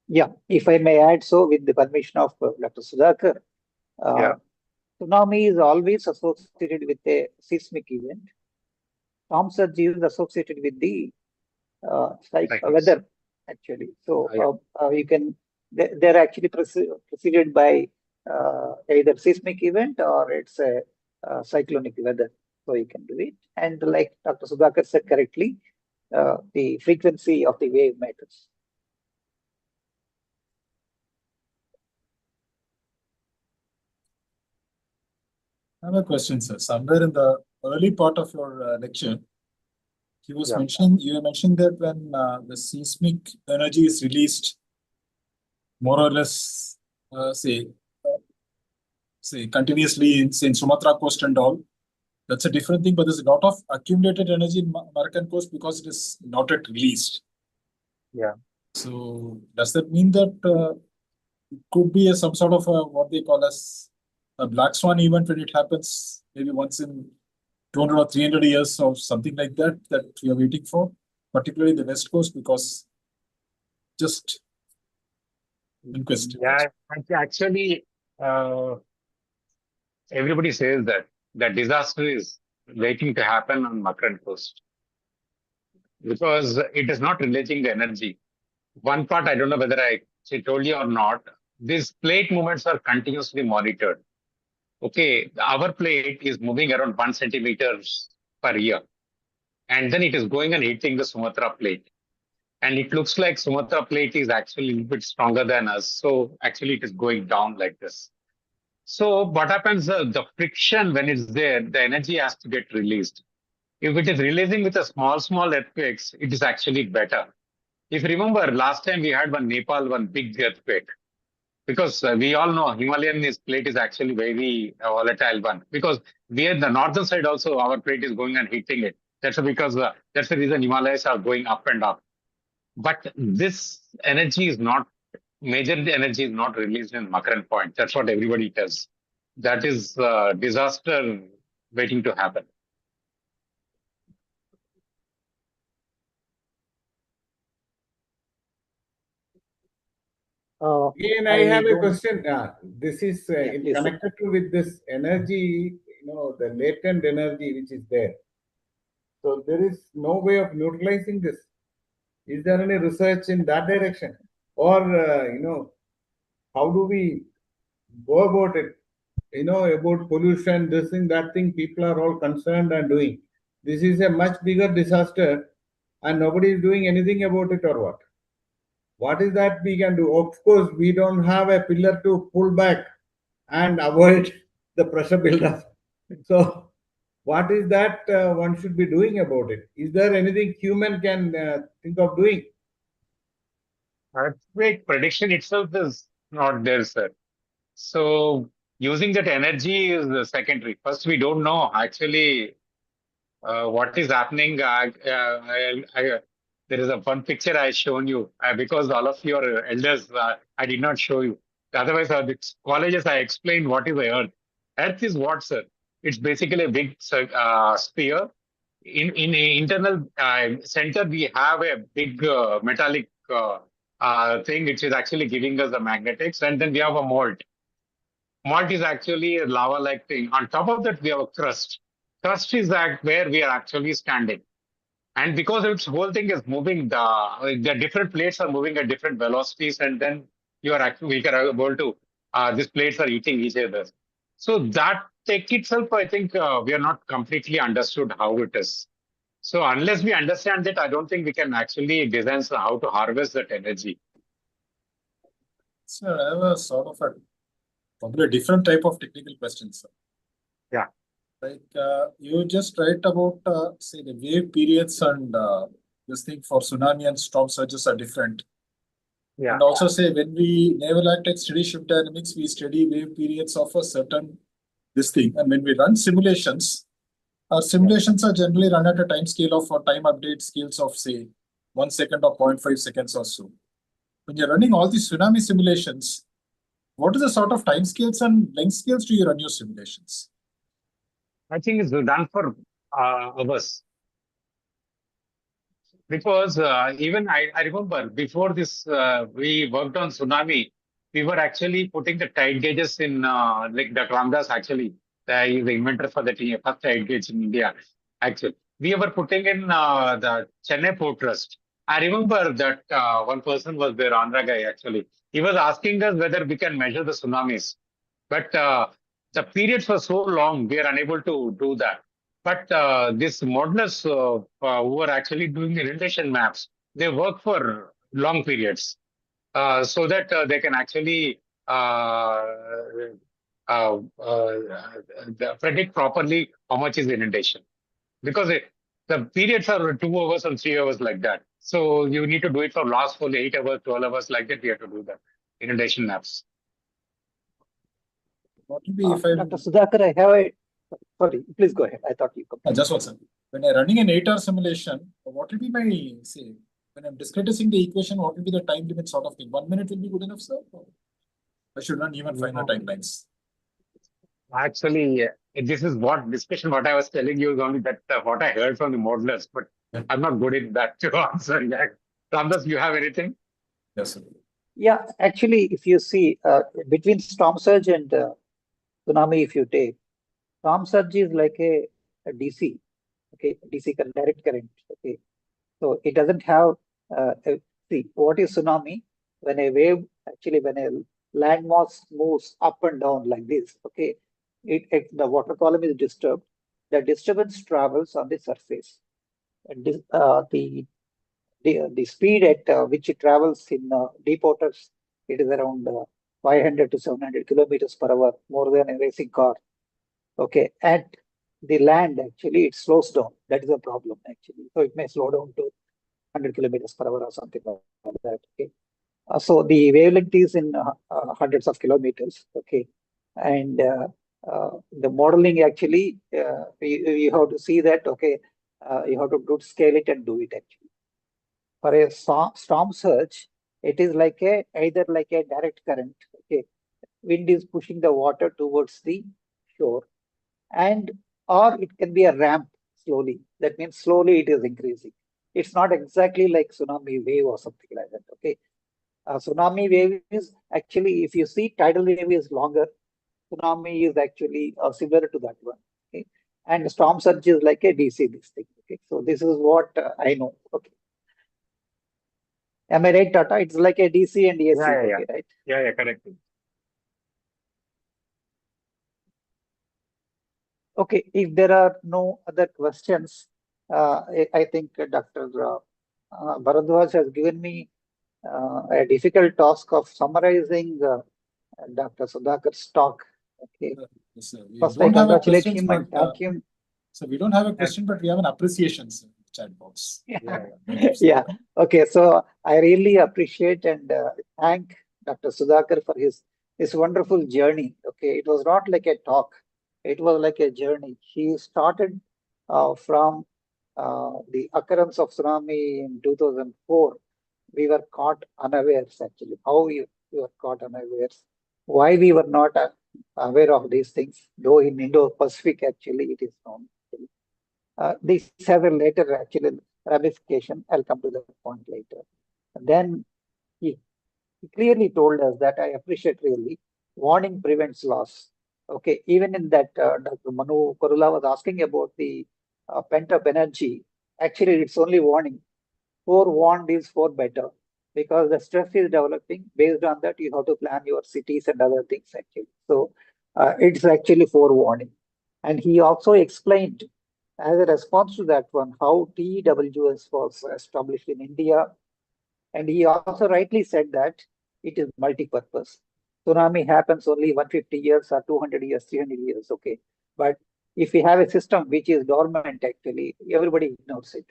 Yeah, if I may add so, with the permission of Dr. Sudhakar, tsunami is always associated with a seismic event. Storm surge is associated with the weather, actually. So you can, they're actually preceded by either seismic event or it's a cyclonic weather. So you can do it. And like Dr. Sudhakar said correctly, the frequency of the wave matters. I have a question, sir. Somewhere in the early part of your lecture, you mentioned that when the seismic energy is released, more or less, say continuously in Sumatra coast and all, that's a different thing. But there's a lot of accumulated energy in American coast because it is not yet released. Yeah. So does that mean that it could be some sort of what they call as a black swan event when it happens maybe once in 200 or 300 years or something like that we are waiting for, particularly the West Coast, because just in question. Yeah, actually, everybody says that the disaster is waiting to happen on Makran coast. because it is not releasing the energy. One part, I don't know whether I told you or not, these plate movements are continuously monitored. Okay, our plate is moving around 1 centimeters per year. And then it is going and hitting the Sumatra plate. And it looks like Sumatra plate is actually a little bit stronger than us. So actually it is going down like this. So what happens, the friction when it's there, the energy has to get released. If it is releasing with a small earthquakes, it is actually better. If you remember, last time we had one Nepal, one big earthquake. Because we all know Himalayan plate is actually very volatile one. Because we at the northern side also, our plate is going and hitting it. That's because that's the reason Himalayas are going up and up. But this energy is not, major energy is not released in Makaran point. That's what everybody tells. That is disaster waiting to happen. Again, I have a don't- question. This is please, sir. connected to with this energy, the latent energy which is there. So there is no way of neutralizing this. Is there any research in that direction? Or, how do we go about it? About pollution, this thing, that thing, people are all concerned and doing. This is a much bigger disaster and nobody is doing anything about it, or what? What is that we can do? Of course, we don't have a pillar to pull back and avoid the pressure buildup. So, what is that one should be doing about it? Is there anything human can think of doing? Earthquake prediction itself is not there, sir. So using that energy is secondary. First, we don't know actually what is happening. There is a one picture I shown you because all of your elders, I did not show you. Otherwise, the colleges I explained what is the Earth. Earth is what, sir? It's basically a big sphere. In a internal center, we have a big metallic thing which is actually giving us the magnetics, and then we have a mold. Mold is actually a lava-like thing. On top of that, we have a crust. Crust is that where we are actually standing. And because its whole thing is moving, the different plates are moving at different velocities, and then you are actually we are able to these plates are eating each other. So that tech itself, I think we are not completely understood how it is. So unless we understand that, I don't think we can actually design how to harvest that energy. Sir, I have a sort of probably a different type of technical question, sir. Yeah. Like you just write about say the wave periods and this thing for tsunami and storm surges are different. Yeah. And also say when we naval act at steady shift dynamics, we study wave periods of a certain this thing. And when we run simulations, our simulations are generally run at a time scale of time update scales of say 1 second or 0.5 seconds or so. When you're running all these tsunami simulations, what is the sort of time scales and length scales do you run your simulations? I think it's done for hours. Because even I remember before this, we worked on tsunami. We were actually putting the tide gauges in, like Dr. Ramadass actually, he's the inventor for the first tide gauge in India. Actually, we were putting in the Chennai Port Trust. I remember that one person was there, Andhra guy actually. He was asking us whether we can measure the tsunamis. But the periods were so long, we are unable to do that. But these modelers who are actually doing the inundation maps, they work for long periods so that they can actually predict properly how much is the inundation. Because the periods are 2 hours and 3 hours like that. So you need to do it for last full 8 hours, 12 hours like that. We have to do the inundation maps. What will be if I Dr. Sudhakar, I have a sorry, please go ahead. I thought you completed. just one second. When I'm running an 8-hour simulation, what will be my say when I'm discretizing the equation? What will be the time limit sort of thing? 1 minute will be good enough, sir? Or I should run even finer timelines. Actually, this is what discussion, what I was telling you is only that what I heard from the modelers, but I'm not good in that to answer. Yeah. Ramadass, you have anything? Yes, sir. Yeah, actually, if you see between storm surge and tsunami, if you take storm surge is like a DC, okay, DC current, direct current, okay. So it doesn't have, see, what is tsunami? When a wave, actually when a landmass moves up and down like this, okay, the water column is disturbed. The disturbance travels on the surface. And the speed at which it travels in deep waters, it is around 500 to 700 kilometers per hour, more than a racing car. Okay, at the land, actually, it slows down. That is a problem, actually. So it may slow down to 100 kilometers per hour or something like that. Okay. So the wavelength is in hundreds of kilometers. Okay. And the modeling actually, you have to see that, okay, you have to scale it and do it actually. For a storm surge, it is like either like a direct current. Okay. Wind is pushing the water towards the shore, and or it can be a ramp slowly. That means slowly it is increasing. It's not exactly like tsunami wave or something like that. Okay. Tsunami wave is actually, if you see, tidal wave is longer. Tsunami is actually similar to that one. Okay. And storm surge is like a DC, this thing. Okay. So this is what I know. Okay. Am I right, Tata? It's like a DC and AC. Okay, right? Yeah, correct. Okay, if there are no other questions, I think Dr. Bharadwaj has given me a difficult task of summarizing Dr. Sudhakar's talk. Okay, Yes, sir. We first I don't have a congratulate questions, him and but, thank him. So we don't have a question, but we have an appreciation chat box. Yeah. Okay. So I really appreciate and thank Dr. Sudhakar for his wonderful journey. Okay. It was not like a talk. It was like a journey. He started from the occurrence of tsunami in 2004. We were caught unawares actually. How we were caught unawares. Why we were not aware of these things. Though in Indo-Pacific actually it is known. These have a later actual ramification. I'll come to that point later. And then he clearly told us that I appreciate really warning prevents loss. Okay, even in that Dr. Manu Korula was asking about the pent up energy. Actually, it's only warning. Forewarned is for better because the stress is developing. Based on that, you have to plan your cities and other things actually. So it's actually forewarning. And he also explained as a response to that one, how TWS was established in India. And he also rightly said that it is multi-purpose. Tsunami happens only 150 years or 200 years, 300 years, okay. But if we have a system which is dormant, actually, everybody ignores it.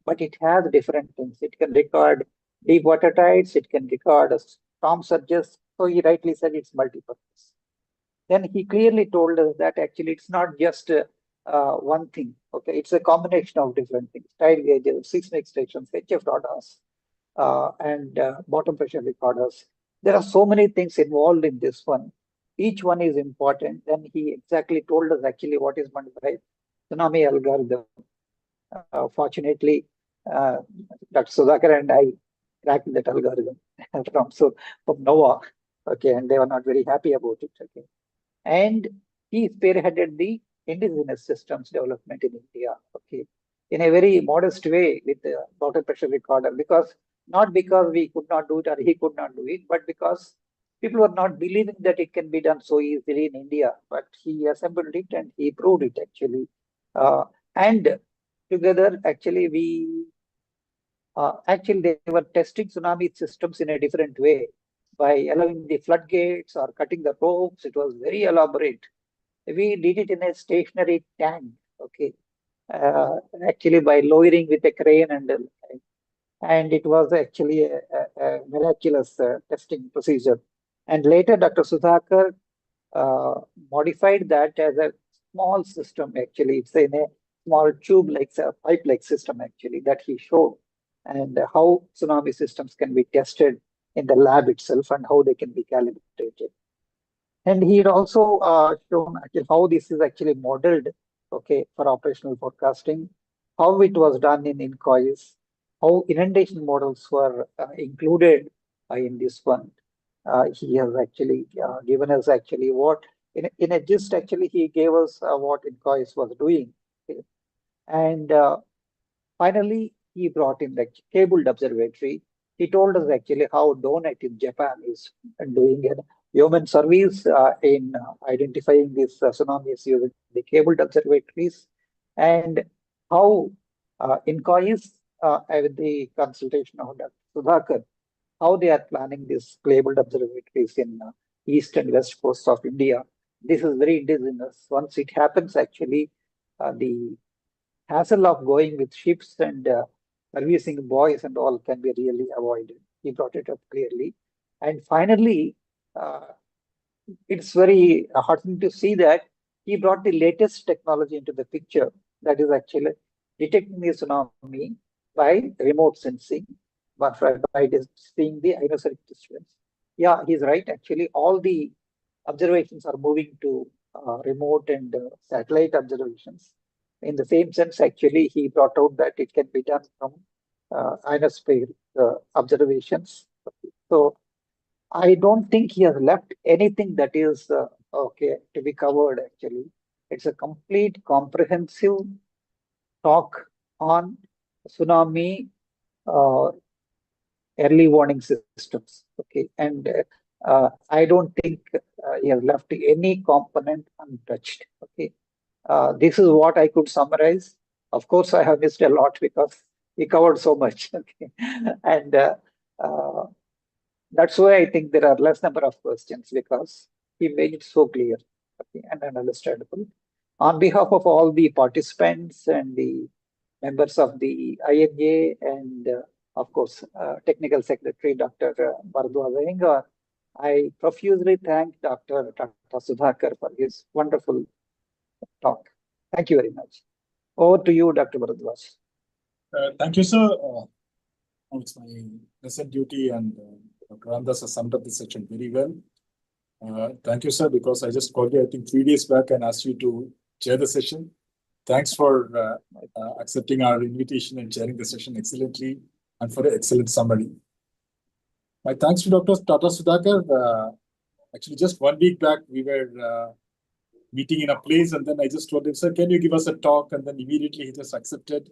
But it has different things. It can record deep water tides, it can record storm surges. So he rightly said it's multi-purpose. Then he clearly told us that actually it's not just one thing. Okay, it's a combination of different things: tide gauges, seismic stations, HF radars, and bottom pressure recorders. There are so many things involved in this one. Each one is important. Then he exactly told us actually what is meant by tsunami algorithm. Fortunately, uh, Dr. Sudhakar and I cracked that algorithm from NOAA. Okay, and they were not very happy about it. Okay. And he spearheaded the indigenous systems development in India, okay, in a very modest way with the bottom pressure recorder, not because we could not do it or he could not do it, but because people were not believing that it can be done so easily in India. But he assembled it and he proved it actually. And together, actually, they were testing tsunami systems in a different way by allowing the floodgates or cutting the ropes. It was very elaborate. We did it in a stationary tank, okay, uh, actually by lowering with a crane, and it was actually a miraculous testing procedure. And later, Dr. Sudhakar modified that as a small system. Actually, it's in a small tube like pipe like system actually that he showed, and how tsunami systems can be tested in the lab itself and how they can be calibrated. And he had also shown actually how this is actually modeled, okay, for operational forecasting, how it was done in INCOIS, how inundation models were included in this one. He has actually given us actually what, in a gist, actually, he gave us what INCOIS was doing. Okay. And finally, he brought in the cabled observatory. He told us actually how DONET in Japan is doing a human service in identifying these tsunamis using the cabled observatories, and how INCOIS, with the consultation of Dr. Sudhakar, how they are planning these labeled observatories in east and west coast of India. This is very indigenous. Once it happens, actually, the hassle of going with ships and servicing buoys and all can be really avoided. He brought it up clearly. And finally, it's very heartening to see that he brought the latest technology into the picture, that is actually detecting the tsunami by remote sensing, but by seeing the ionospheric disturbance. Yeah, he's right. Actually, all the observations are moving to remote and satellite observations. In the same sense, actually, he brought out that it can be done from ionosphere observations. So I don't think he has left anything that is okay to be covered. Actually, it's a complete comprehensive talk on tsunami early warning systems. Okay, and I don't think he has left any component untouched. Okay, this is what I could summarize. Of course, I have missed a lot because we covered so much. Okay, and that's why I think there are less number of questions, because he made it so clear, okay, and understandable. On behalf of all the participants and the members of the INA and of course, Technical Secretary Dr. Bharadwaj Iyengar, I profusely thank Dr. Tata Sudhakar for his wonderful talk. Thank you very much. Over to you, Dr. Bharadwaj. Thank you, sir. It's my present duty, and Dr. Ramadass has summed up the section very well. Thank you, sir, because I just called you, I think, 3 days back and asked you to chair the session. Thanks for accepting our invitation and chairing the session excellently, and for an excellent summary. My thanks to Dr. Tata Sudhakar. Actually, just 1 week back, we were meeting in a place, and then I just told him, sir, can you give us a talk? And then immediately he just accepted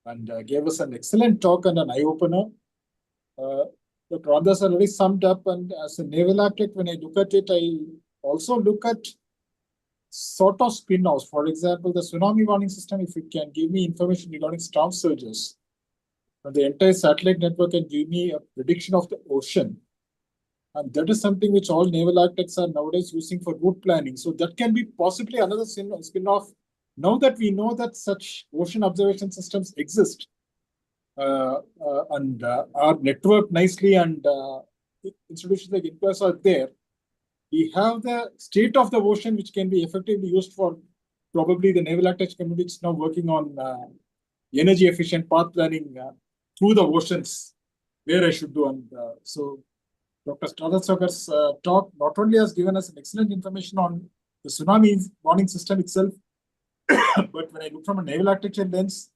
and gave us an excellent talk and an eye-opener. Dr. Ramadass already summed up, and as a naval architect, when I look at it, I also look at sort of spin-offs. For example, the tsunami warning system, if it can give me information regarding storm surges, the entire satellite network can give me a prediction of the ocean. And that is something which all naval architects are nowadays using for route planning. So that can be possibly another spin-off. Now that we know that such ocean observation systems exist and are networked nicely, and institutions like INCOIS are there, we have the state of the ocean which can be effectively used for probably the naval architecture community is now working on energy efficient path planning through the oceans, where I should do. And so Dr. Tata Sudhakar's talk not only has given us an excellent information on the tsunami warning system itself, but when I look from a naval architecture lens,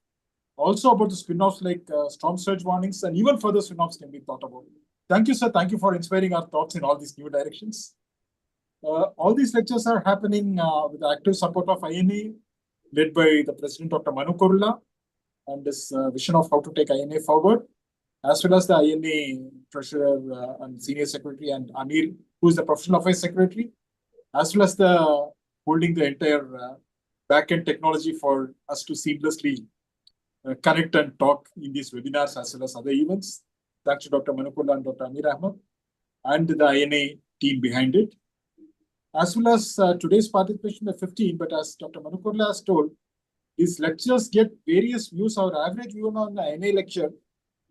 also about the spin-offs like storm surge warnings, and even further spin-offs can be thought about. Thank you, sir. Thank you for inspiring our thoughts in all these new directions. All these lectures are happening with the active support of INA, led by the President, Dr. Manu Kurula, and this vision of how to take INA forward, as well as the INA Treasurer and Senior Secretary, and Amir, who is the Professional Affairs Secretary, as well as the holding the entire back-end technology for us to seamlessly connect and talk in these webinars as well as other events. Thanks to Dr. Manu Kurula and Dr. Amir Ahmed and the INA team behind it, as well as today's participation at 15. But as Dr. Manu Kurula has told, these lectures get various views. Our average view on the INA lecture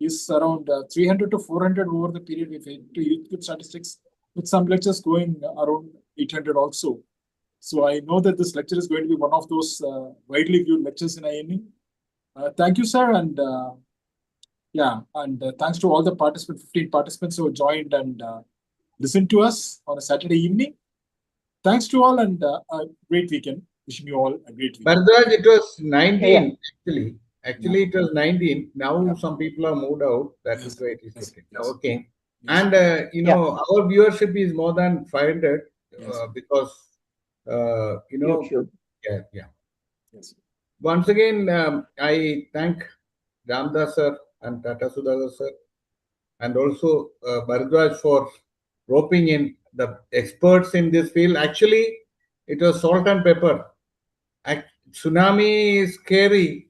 is around 300 to 400 over the period we've had to use with statistics, with some lectures going around 800 also. So I know that this lecture is going to be one of those widely viewed lectures in INA. Thank you, sir. And thanks to all the participants, 15 participants who joined and listened to us on a Saturday evening. Thanks to all, and a great weekend. Wishing you all a great weekend. Bharadwaj, it was 19 actually. Actually, it was 19. Now some people are moved out. That is why it is 15. Okay. Yes. And our viewership is more than 500 because YouTube. Yeah. Yes. Once again, I thank Ramadass sir and Tata Sudhakar sir, and also Bharadwaj for roping in the experts in this field. Actually, it was salt and pepper. Tsunami is scary,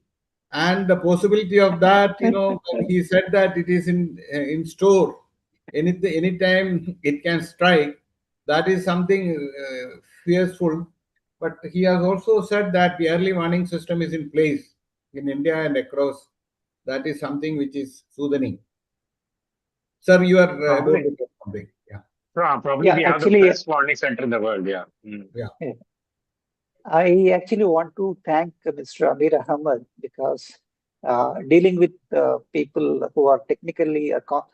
and the possibility of that, when he said that it is in store, anytime it can strike, that is something fearful. But he has also said that the early warning system is in place in India and across. That is something which is soothing. Sir, you are about to say something. Yeah. Probably Yeah, we have the actually, best warning center in the world. Yeah. I actually want to thank Mr. Amir Ahmed because dealing with people who are technically or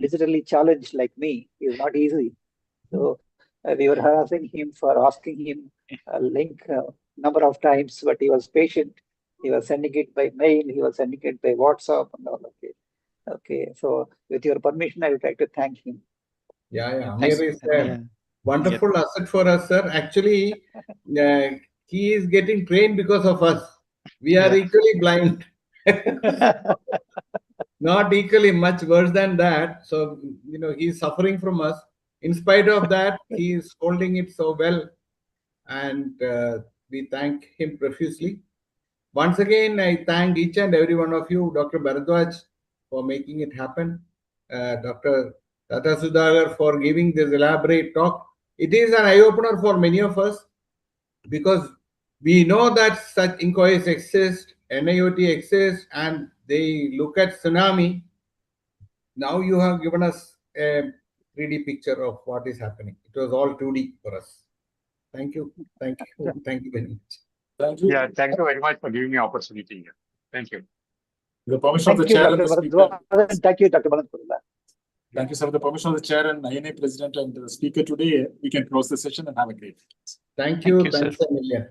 digitally challenged like me is not easy. So we were harassing him for asking him a link number of times, but he was patient. He was sending it by mail. He was sending it by WhatsApp and all. Okay. Okay. So with your permission, I would like to thank him. Yeah. Thanks. Amir is Yeah. wonderful asset for us, sir. Actually, he is getting trained because of us. We are Yeah. equally blind. Not equally, much worse than that. So, he's suffering from us. In spite of that, he is holding it so well. And we thank him profusely. Once again, I thank each and every one of you, Dr. Bharadwaj, for making it happen. Dr. Tata Sudhakar for giving this elaborate talk. It is an eye-opener for many of us because we know that such INCOIS exist, NIOT exists, and they look at tsunami. Now you have given us a 3D picture of what is happening. It was all 2D for us. Thank you. Thank you. Thank you very much. Thank you. Yeah. Thank you very much for giving me opportunity. Thank you. The permission of the Thank you, chair and Dr. the speaker. Bharadwaj, and thank you, Dr. Bharadwaj. Thank you, sir. With the permission of the chair and INA president and the speaker today, we can close the session and have a great day. Thank you. Thank you, sir. Thanks a million.